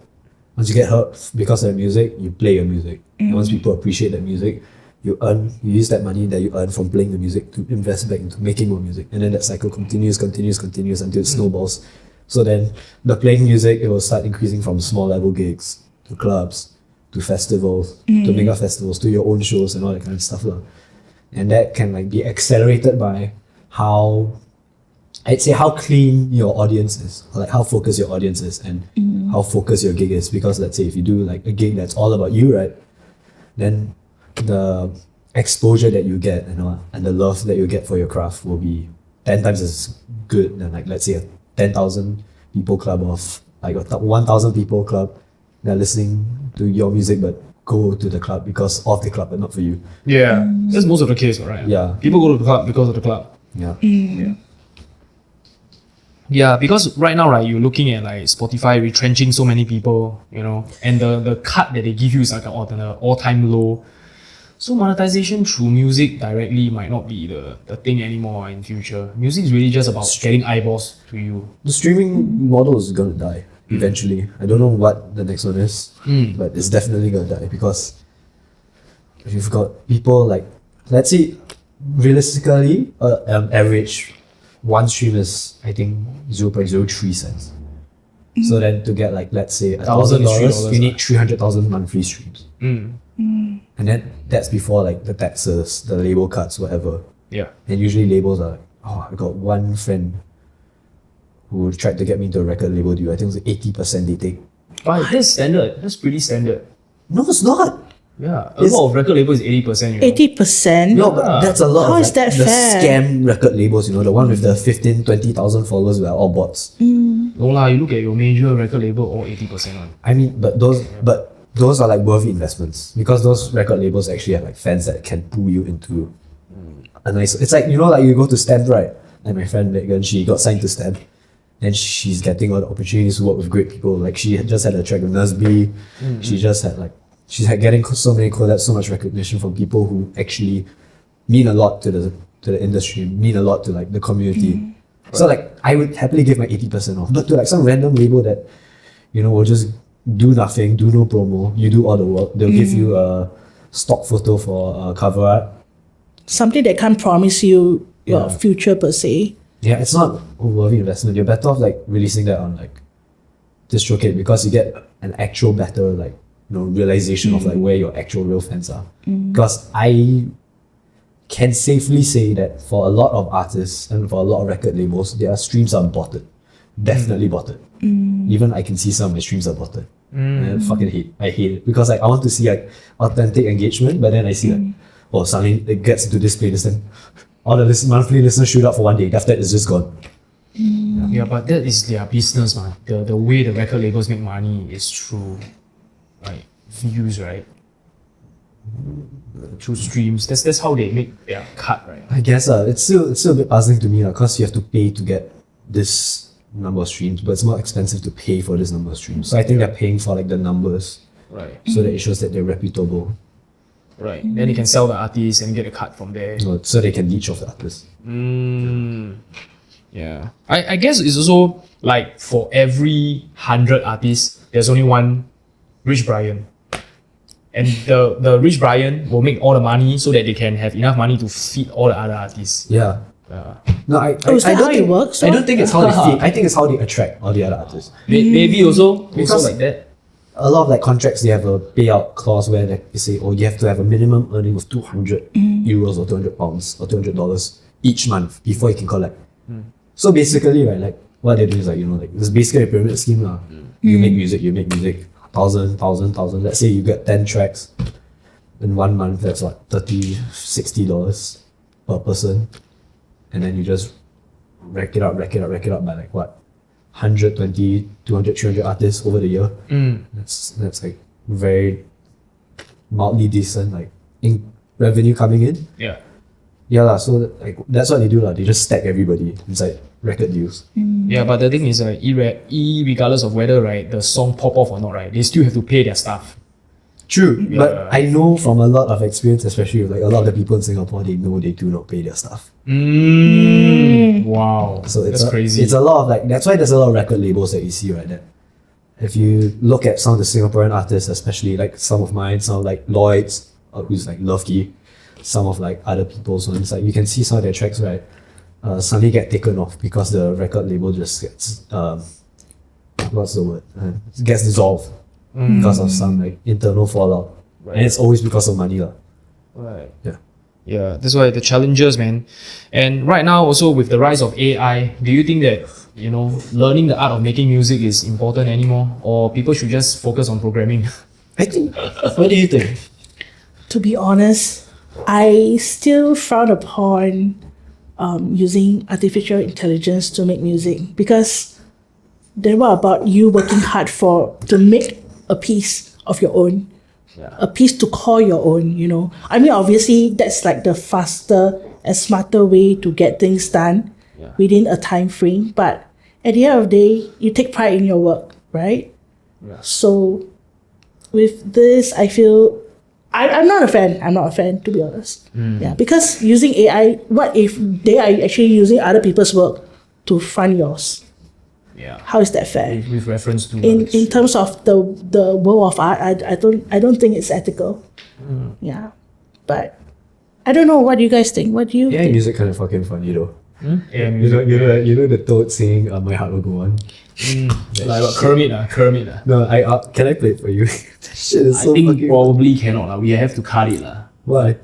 Once you get heard because of the music, you play your music. And once people appreciate that music, you use that money that you earn from playing the music to invest back into making more music. And then that cycle continues until it snowballs. So then the playing music, it will start increasing from small level gigs to clubs, to festivals, to mega festivals, to your own shows and all that kind of stuff. And that can like be accelerated by how clean your audience is, or like how focused your audience is, and how focused your gig is. Because let's say if you do like a gig that's all about you, right, then the exposure that you get and the love that you get for your craft will be 10 times as good than like, let's say, a 10,000 people club of like a 1,000 people club that are listening to your music but go to the club because of the club but not for you. Yeah. That's most of the case, right? Yeah. People go to the club because of the club. Yeah. Yeah, because right now, right, you're looking at like Spotify retrenching so many people, you know, and the cut that they give you is like an all-time low. So monetization through music directly might not be the thing anymore in future. Music is really just about getting eyeballs to you. The streaming model is gonna die eventually. I don't know what the next one is, but it's definitely gonna die, because if you've got people like, let's say, realistically, average one stream is I think 0.03 cents. So then to get like, let's say $1,000, you need 300,000 monthly streams. And then that's before like the taxes, the label cuts, whatever. Yeah. And usually labels are like, I got one friend who tried to get me into a record label deal. I think it was 80% they take. But that's standard. That's pretty standard. No, it's not. Yeah. A lot of record labels is 80%. You know? 80%? No, but that's a lot How of is that the fair? scam record labels, the one with the 15, 20,000 followers were all bots. No lah, you look at your major record label, all 80% on. I mean, but those are like worthy investments, because those record labels actually have like fans that can pull you into a nice. It's like, like you go to Stamp, right? Like my friend Megan, she got signed to Stamp, and she's getting all the opportunities to work with great people. Like she just had a track with Nusby. She just had like she's getting so many collabs, so much recognition from people who actually mean a lot to the industry, mean a lot to like the community. So like I would happily give my 80% off, but to like some random label that will just do nothing, do no promo, you do all the work, they'll give you a stock photo for cover art. Something that can't promise you your future per se. Yeah, it's not a worthy investment. You're better off like releasing that on like DistroKid, because you get an actual better like realization of like where your actual real fans are. Because I can safely say that for a lot of artists and for a lot of record labels, their streams are botted. Definitely botted. Even I can see some of my streams are botted. And I hate it, because like I want to see like authentic engagement, but then I see like, suddenly it gets into this playlist and all the monthly listeners shoot up for one day. After that, it's just gone. Yeah, but that is their business, man. The way the record labels make money is through like views, right? through streams. That's how they make their cut, right? I guess it's still a bit puzzling to me because you have to pay to get this number of streams, but it's more expensive to pay for this number of streams. So I think they're paying for like the numbers, Right. so that it shows that they're reputable, Right. Then you can sell the artist and get a cut from there. so they can leech off the artists. Yeah. I guess it's also like for every 100 artists, there's only one Rich Brian. And the Rich Brian will make all the money so that they can have enough money to feed all the other artists. Yeah. No, I is that don't how it think works, I though? don't think it's how they feed. I think it's how they attract all the other artists. Maybe also Because- like that. A lot of like contracts, they have a payout clause where they say, oh, you have to have a minimum earning of 200 euros or 200 pounds or $200 each month before you can collect. So basically, right, like what they do is like, like it's basically a pyramid scheme. You make music, 1,000. Let's say you get 10 tracks in 1 month, that's what, $30, $60 per person. And then you just rack it up by like what? 120, 200, 300 artists over the year. That's like very mildly decent like revenue coming in. Yeah. Yeah, so like that's what they do. They just stack everybody inside record deals. Yeah, but the thing is, regardless of whether the song pop off or not, right, they still have to pay their staff. True, Yeah. but I know from a lot of experience, especially with like a lot of the people in Singapore, they know they do not pay their staff. Wow. So that's crazy. It's a lot of like, that's why there's a lot of record labels that you see right there. If you look at some of the Singaporean artists, especially like some of mine, some of like Lloyd's, who's like Lovekey, some of like other people's ones, like you can see some of their tracks, right, suddenly get taken off because the record label just gets, what's the word? Gets dissolved because of some like internal fallout. Right. And it's always because of money. Right. Yeah. Yeah, that's why the challenges, man. And right now, also with the rise of AI, do you think that learning the art of making music is important anymore, or people should just focus on programming? I think, what do you think? To be honest, I still frown upon using artificial intelligence to make music, because then what about you working hard to make a piece of your own? Yeah. A piece to call your own, I mean, obviously that's like the faster and smarter way to get things done within a time frame, but at the end of the day, you take pride in your work, right? Yeah. So with this, I feel I'm not a fan, to be honest. Yeah, because using AI, what if they are actually using other people's work to fund yours? Yeah. How is that fair? With reference to In terms of the world of art, I don't think it's ethical. Yeah, but I don't know. What do you guys think? What do you Yeah, think? music kind of fucking funny though. yeah, You know the Toad singing "My Heart Will Go On." like what, Kermit. No, can I play it for you? That shit is I so think fucking. probably cannot. We have to cut it. Why?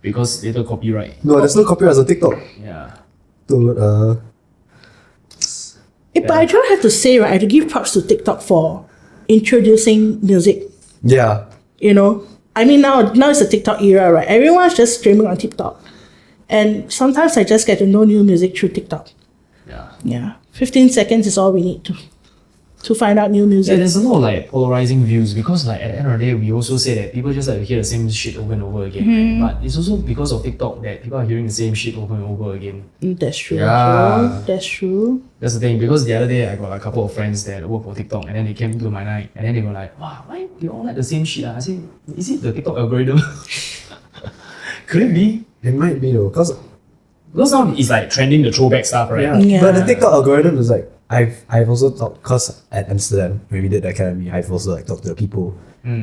Because later copyright. No, there's no copyright on TikTok. Yeah. Toad, But I don't have to say, right, I have to give props to TikTok for introducing music. yeah. I mean, now it's the TikTok era, right? Everyone's just streaming on TikTok, and sometimes I just get to know new music through TikTok. Yeah. Yeah, 15 seconds is all we need to find out new Yeah, music. there's a lot of like polarizing views, because like at the end of the day, we also say that people just like to hear the same shit over and over again. Right? But it's also because of TikTok that people are hearing the same shit over and over again. That's true. Yeah. That's true. That's the thing, because the other day I got like, a couple of friends that work for TikTok, and then they came to my night and then they were like, wow, why they all like the same shit? I said, is it the TikTok algorithm? Could it be? It might be though, because now it's like trending the throwback stuff, right? Yeah. But the TikTok algorithm is like, I've also talked, because at Amsterdam when we did the academy, I've also like talked to the people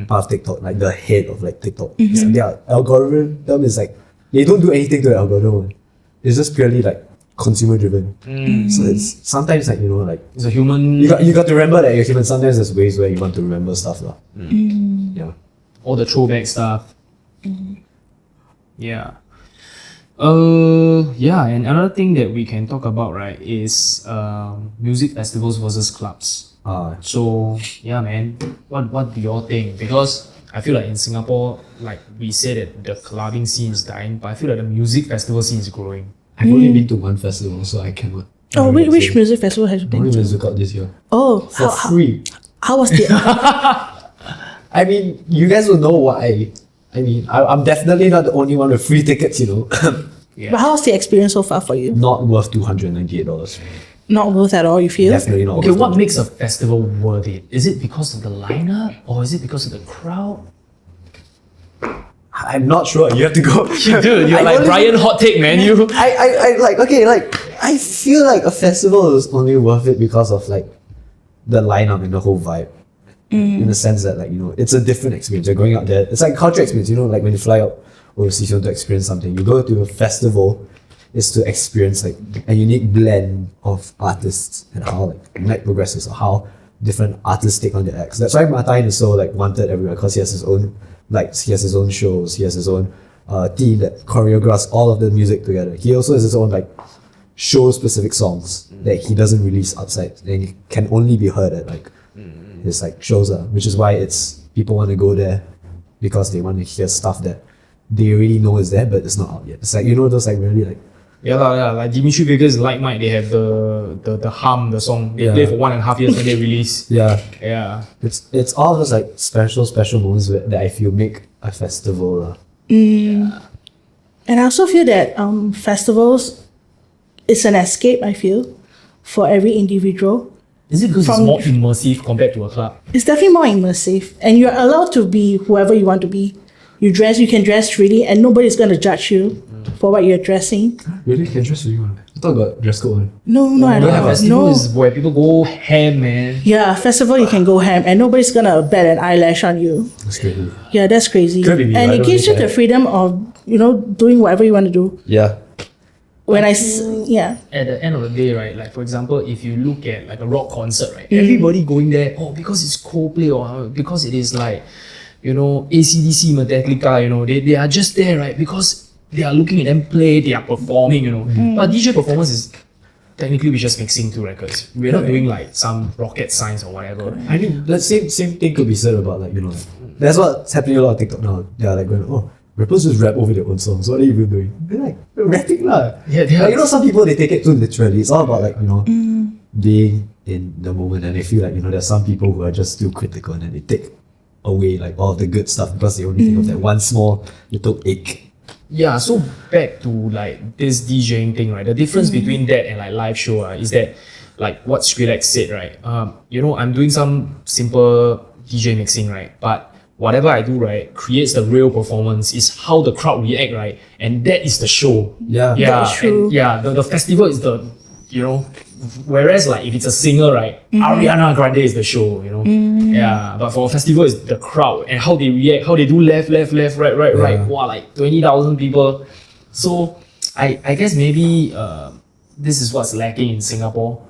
part of TikTok, like the head of like TikTok. So their algorithm is like, they don't do anything to the algorithm. It's just purely like consumer driven. So it's sometimes like like It's a human. you got to remember that you're human. Sometimes there's ways where you want to remember stuff lah. Yeah. all the throwback stuff. Yeah. Yeah, and another thing that we can talk about, right, is music festivals versus clubs. So yeah, man, what do y'all think? Because I feel like in Singapore, like we say that the clubbing scene is dying, but I feel like the music festival scene is growing. I've only been to one festival, so I cannot. Oh, which music festival have you been Only to? Music out this year Oh, for free. how was the? I mean, you guys will know what I I mean, I'm definitely not the only one with free tickets, you know. Yeah. But how's the experience so far for you? Not worth $298. Not worth at all, you feel? Definitely not Okay, worth what it. makes a festival worth it? Is it because of the lineup or is it because of the crowd? I'm not sure. You have to go. Dude, you're I like only- Brian hot take, man. You. I like, okay, like, I feel like a festival is only worth it because of like the lineup and the whole vibe. In the sense that, like, you know, it's a different experience. You're going out there. It's like a culture experience, you know, like when you fly out overseas, you want to experience something. You go to a festival, is to experience like a unique blend of artists and how like night progresses or how different artists take on their acts. That's why Martin is so like wanted everywhere because he has his own lights, he has his own shows, he has his own team that choreographs all of the music together. He also has his own like show specific songs that he doesn't release outside and he can only be heard at like his like shows, which is why it's people want to go there because they want to hear stuff that they already know is there but it's not out yet. It's like, you know, those like really like Yeah, like Dimitri Vegas, Like Mike, they have the hum, the song. They play for 1.5 years and they release. yeah. Yeah. It's all those like special moments that I feel make a festival. And I also feel that festivals is an escape, I feel, for every individual. Is it because it's From- more immersive compared to a club? It's definitely more immersive, and you're allowed to be whoever you want to be. You can dress freely, and nobody's going to judge you for what you're dressing. Really? Can dress for you? I thought about dress code. No, I don't have Festival no. is where people go ham, man. Yeah, festival you can go ham, and nobody's gonna bat an eyelash on you. That's crazy. Yeah, that's crazy. Could be, And I it don't gives you think the I- freedom of doing whatever you want to do. Yeah. When yeah. At the end of the day, right, like for example, if you look at like a rock concert, right, everybody going there, because it's Coldplay or because it is like, AC/DC, Metallica, they are just there, right, because they are looking at them play, they are performing, But DJ performance is technically we're just mixing two records. We're not doing like some rocket science or whatever. I mean, the same thing could be said about like, that's what's happening a lot on TikTok now. They're like going, rappers just rap over their own songs. What are you even doing? They're like, we're rapping lah. Yeah, they are. Like, some people, they take it too literally. It's all about like, being in the moment. And they feel like, there's some people who are just still critical and then they take away like all the good stuff because they only think of that one small little ache. Yeah, so back to like this DJing thing, right? The difference between that and like live show is that like what Skrillex said, right? I'm doing some simple DJ mixing, right? But whatever I do, right, creates the real performance, is how the crowd react, right? And that is the show. Yeah. Yeah. That's true. And yeah, the festival is the, whereas like if it's a singer, right, Ariana Grande is the show, Yeah, but for a festival it's the crowd and how they react, how they do left, right. Wow, like 20,000 people. So I guess maybe this is what's lacking in Singapore.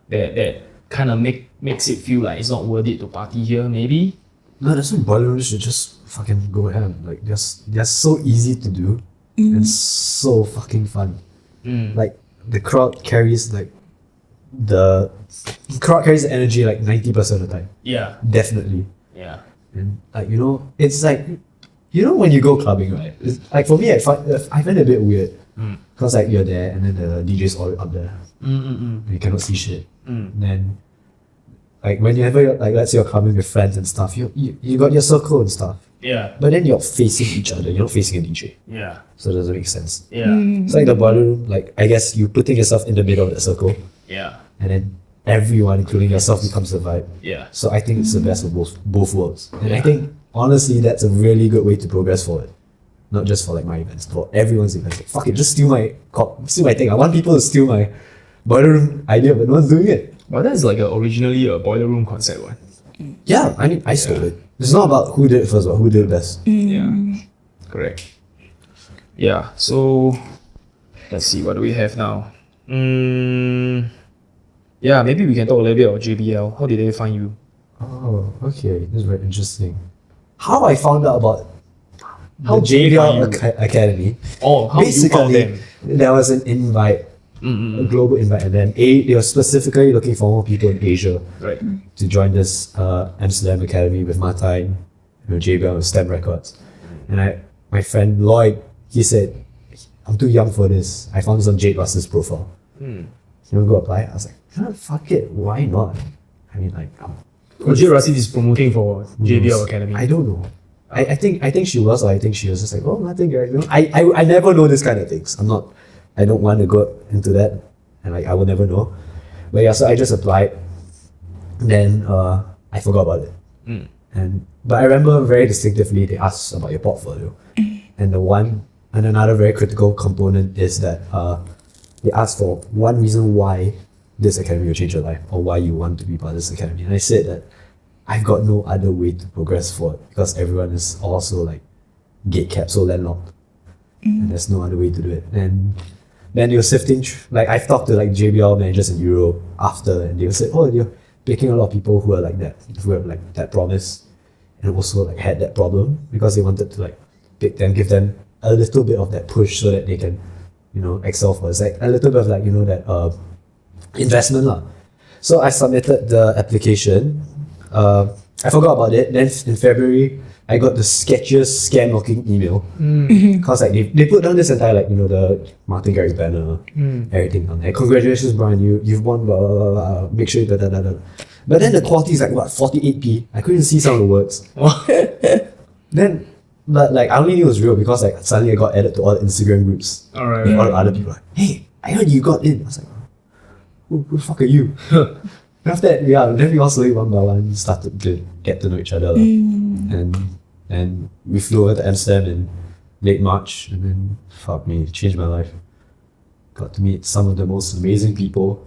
That kind of makes it feel like it's not worth it to party here, maybe. No, that's why Bollywood should just fucking go ahead. Like, they're so easy to do and so fucking fun. Like, the crowd carries the energy like 90% of the time. Yeah. Definitely. Yeah. And like, it's like, when you go clubbing, right? It's, like for me, I find it a bit weird. Because like you're there and then the DJ's all up there. And you cannot see shit. And then like whenever you're like, let's say you're clubbing with friends and stuff, you got your circle and stuff. Yeah. But then you're facing each other, you're not facing a DJ. Yeah. So it doesn't make sense. Yeah. It's like the ballroom, like I guess you putting yourself in the middle of that circle Yeah. and then everyone, including yourself, becomes the vibe. Yeah. So I think it's the best of both worlds. And I think honestly that's a really good way to progress forward. Not just for like my events, for everyone's events. Like, fuck it, just steal my thing. I want people to steal my boiler room idea, but no one's doing it. Well, that's like originally a boiler room concept one. Yeah, I mean I stole it. It's not about who did it first, but who did it best. Yeah. Correct. Yeah. So let's see, what do we have now? Yeah, maybe we can talk a little bit about JBL. How did they find you? Oh, okay. This is very interesting. How I found out about How the they find JBL you? Academy. Oh, how you found Basically, them? there was an invite, a global invite, and then they were specifically looking for more people in Asia Right. to join this Amsterdam Academy with Martin, JBL, STEM Records. And my friend Lloyd, he said, I'm too young for this. I found this on Jade Russell's profile. You want to go apply? I was like, fuck it, why not? I mean, like, Jay Rashid is promoting for JBL Academy. I don't know. I think she was, or I think she was just like, oh, nothing, right? You know, I never know this kind of things. I don't want to go into that, and like I will never know. But yeah, so I just applied. Then I forgot about it. But I remember very distinctively they asked about your portfolio, and another very critical component is that they asked for one reason why this academy will change your life, or why you want to be part of this academy. And I said that I've got no other way to progress forward because everyone is also like gate-capped, so landlocked, and there's no other way to do it. And then they were sifting like I've talked to like JBL managers in Europe after, and they said, oh, you're picking a lot of people who are like that, who have like that promise, and also like had that problem because they wanted to like pick them, give them a little bit of that push so that they can, you know, excel for it's like a little bit of like, you know, that investment lah. So I submitted the application. I forgot about it. Then in February, I got the sketchiest scam-looking email. Cause like they put down this entire like, you know, the Martin Garrix banner, everything on there. Congratulations, Brian, you've won, blah, blah, blah, blah. Make sure you da da da da. But then the quality is like what, 48p. I couldn't see some of the words. Then, but like I only knew it was real because like suddenly I got added to all the Instagram groups. Alright. All the other people like, hey, I heard you got in. I was like, who the fuck are you? And after that, then we all slowly one by one started to get to know each other. And we flew over to Amsterdam in late March, and then fuck me, it changed my life. Got to meet some of the most amazing people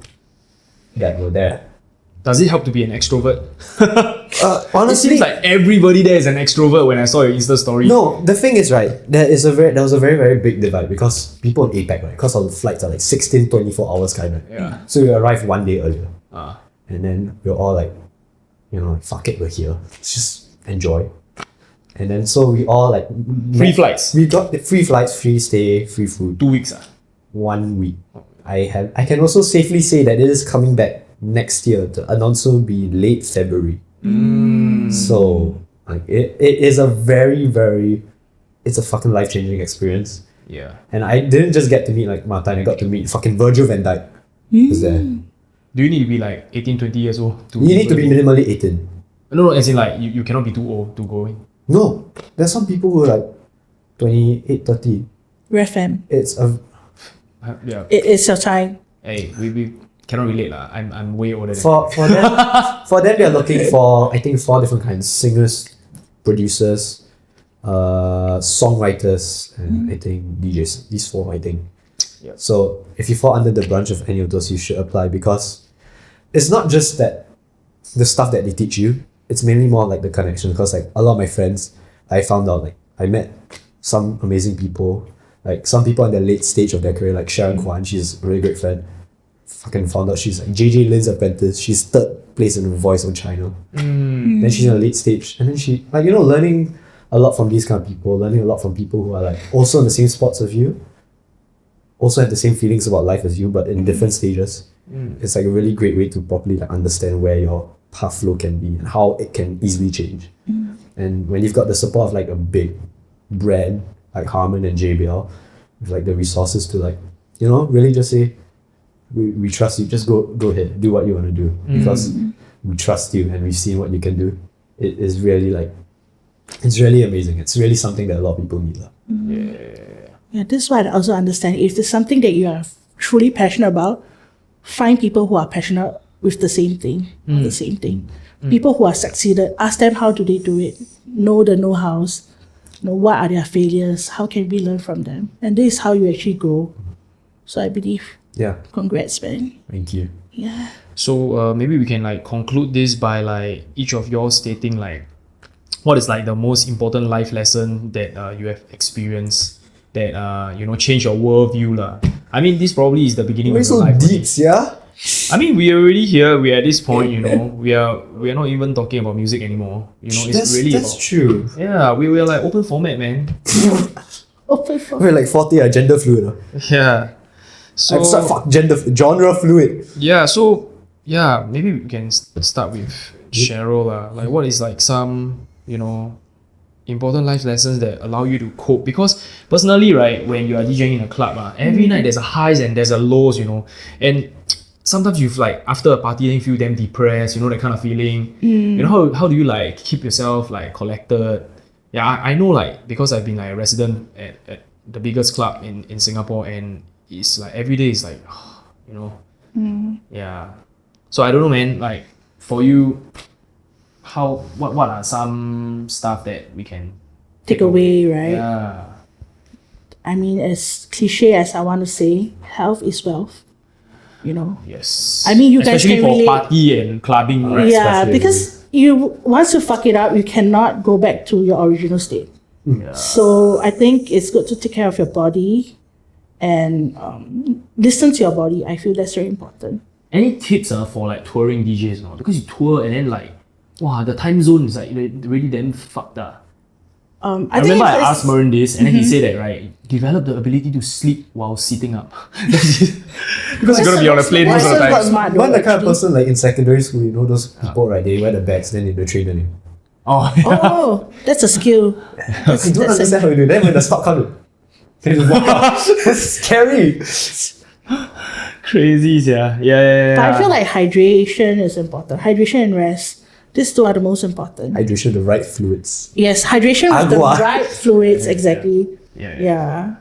that were there. Does it help to be an extrovert? Honestly, It seems like everybody there is an extrovert when I saw your Insta story. no, the thing is, right, there was a very, very big divide because people in APAC, right, because our flights are like 16, 24 hours kind of. Yeah. So we arrived one day earlier. Ah. And then we're all like, you know, fuck it, we're here. Let's just enjoy. And then so we all like Free flights. We got the free flights, free stay, free food. 2 weeks. 1 week. I can also safely say that it is coming back next year. The announcement will be late February. So like it is a very, very, it's a fucking life-changing experience. Yeah. And I didn't just get to meet like Martin, I got to meet fucking Virgil van Dijk. Was there. Do you need to be like 18, 20 years old to You need to be minimally 18. No, as in like you cannot be too old to go in. No, there's some people who are like 28, 30. RefM. It's a Yeah. It's your time. Hey, we cannot relate lah. I'm way older than for them they're looking for I think 4 different kinds: singers, producers, songwriters, and I think DJs. These 4 I think. Yep. So if you fall under the branch of any of those, you should apply because it's not just that the stuff that they teach you. It's mainly more like the connection because like a lot of my friends, I found out like I met some amazing people, like some people in the late stage of their career, like Sharon Kwan, she's a really great friend. Fucking found out she's like JJ Lin's apprentice. She's 3rd place in The Voice of China. Then she's in a late stage, and then she like, you know, learning a lot from these kind of people, learning a lot from people who are like also in the same spots as you, also have the same feelings about life as you, but in different stages. It's like a really great way to properly like understand where your path flow can be and how it can easily change. And when you've got the support of like a big brand like Harman and JBL, with like the resources to like, you know, really just say, we trust you, just go ahead, do what you want to do because we trust you and we've seen what you can do. It is really like, it's really amazing. It's really something that a lot of people need. Yeah, this is what I also understand. If there's something that you are truly passionate about, find people who are passionate with the same thing. The same thing. People who are succeeded, ask them how do they do it. Know the know-hows. Know what are their failures. How can we learn from them? And this is how you actually grow. So I believe. Yeah. Congrats, man. Thank you. Yeah. So maybe we can like conclude this by like each of y'all stating like what is like the most important life lesson that you have experienced that you know change your worldview lah. I mean, this probably is the beginning We're of your so life. deep, yeah. I mean, we are already here. We are at this point, you know. We are not even talking about music anymore. You know, it's really that's about, true. yeah. We were like open format, man. Open for We're like 40 are gender fluid. Yeah. So Genre fluid. yeah. So yeah, maybe we can start with Cheryl lah. Like, what is like some, you know, important life lessons that allow you to cope? Because personally, right, when you are DJing in a club, every night there's a highs and there's a lows, you know, and sometimes you've like after a party then you feel damn depressed, you know, that kind of feeling. You know, how do you like keep yourself like collected Yeah, I know like because I've been like a resident at the biggest club in Singapore, and it's like every day is like, you know, yeah. So I don't know, man. Like for you, what are some stuff that we can Take away, right? Yeah. I mean, as cliche as I want to say, health is wealth. You know. Yes. I mean, you guys especially can for relate. party and clubbing. Yeah, especially. because once you fuck it up, you cannot go back to your original state. Yeah. So I think it's good to take care of your body and listen to your body. I feel that's very important. Any tips for like touring DJs, no? Because you tour and then like, wow, the time zone is like really damn fucked up. I remember I asked Marin this, and then he said that, right, develop the ability to sleep while sitting up. Because you're gonna be on a plane most of the time. Smart, But the kind of person like in secondary school, you know those people, right? They wear the bags, then they train on you. Oh, Oh, that's a skill. I don't understand how you do. Then when the stock comes, they just walk out. It's scary. crazy, yeah. But I feel like hydration is important. Hydration and rest. These two are the most important. Hydration, the right fluids. Yes, hydration with the Agua. right fluids, exactly. Yeah.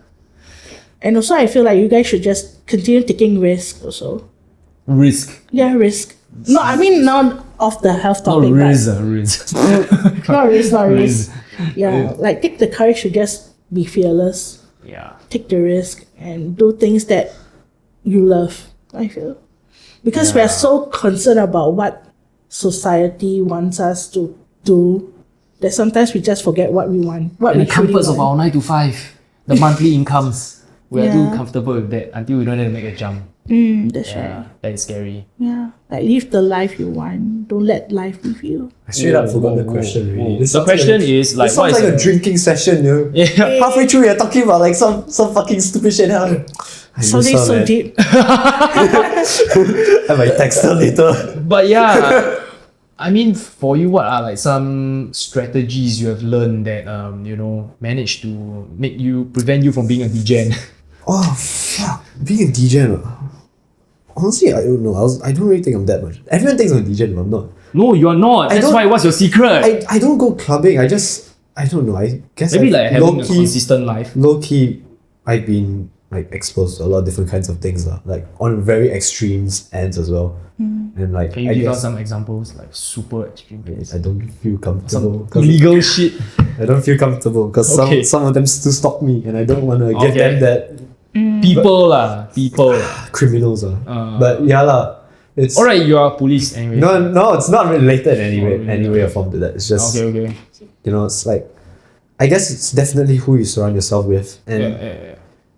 And also, I feel like you guys should just continue taking risks also. Risk. Yeah, risk. No, I mean, not off the health Not topic. risk. Not risk, not Risk. risk. Yeah, like take the courage to just be fearless. Yeah. Take the risk and do things that you love, I feel. Because we are so concerned about what society wants us to do that sometimes we just forget what we want. What And we the comforts of want. our 9 to 5, the monthly incomes, we are Yeah. too comfortable with that until we don't have to make a jump. That's right. Yeah, that is scary. Yeah. Like live the life you want. Don't let life live you. I straight up forgot the Whoa, question. Really. whoa. This The sounds question like, is like, this what sounds is like a drinking session, you know? Yeah. Halfway through, you're talking about like some fucking stupid shit. I Something miss her, so man. deep. I might text her later. But yeah, I mean, for you, what are like some strategies you have learned that managed to prevent you from being a degen? Oh fuck, being a DJ. Honestly, I don't know. I don't really think I'm that much. Everyone thinks I'm a DJ, but I'm not. No, you're not. That's don't- why. What's your secret? I don't go clubbing. I don't know. I guess Maybe like having a low-key- consistent life. low key, I've been like exposed to a lot of different kinds of things, like on very extremes ends as well. And like Can you I give guess us some examples, like super extreme things? I don't feel comfortable. Some 'cause illegal shit. I don't feel comfortable because Okay. some of them still stalk me, and I don't want to give Okay. them that People lah. criminals. But yeah lah. It's Alright, you are police anyway. no, it's not related in really? any way or form to that. It's just Okay. it's like I guess it's definitely who you surround yourself with, and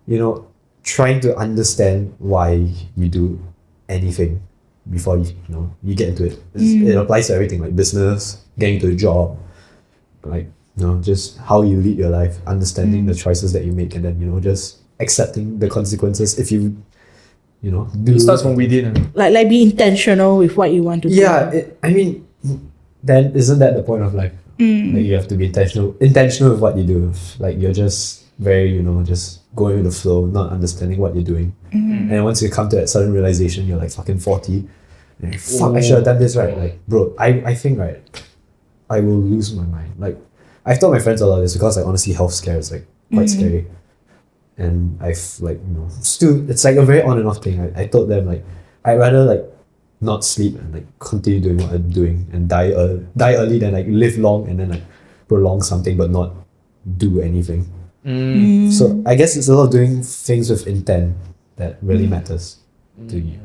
Yeah. trying to understand why you do anything before you get into it. It applies to everything, like business, getting to a job, like just how you lead your life, understanding the choices that you make, and then just accepting the consequences if you do. It starts from within. Like be intentional with what you want to do. Yeah, I mean, then isn't that the point of life? Like you have to be intentional with what you do. Like you're just very, just going with the flow, not understanding what you're doing. And once you come to that sudden realization, you're like fucking 40. And you're like, fuck, I should have done this right. Like, bro, I think, right, I will lose my mind. Like, I've told my friends a lot of this because, like, honestly, health scare is like quite scary. And I've like, still, it's like a very on and off thing. I told them, like, I'd rather like not sleep and like continue doing what I'm doing and die early than like live long and then like prolong something but not do anything. So I guess it's a lot of doing things with intent that really matters to you.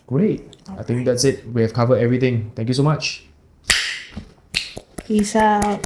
Great. I think that's it. We have covered everything. Thank you so much. Peace out.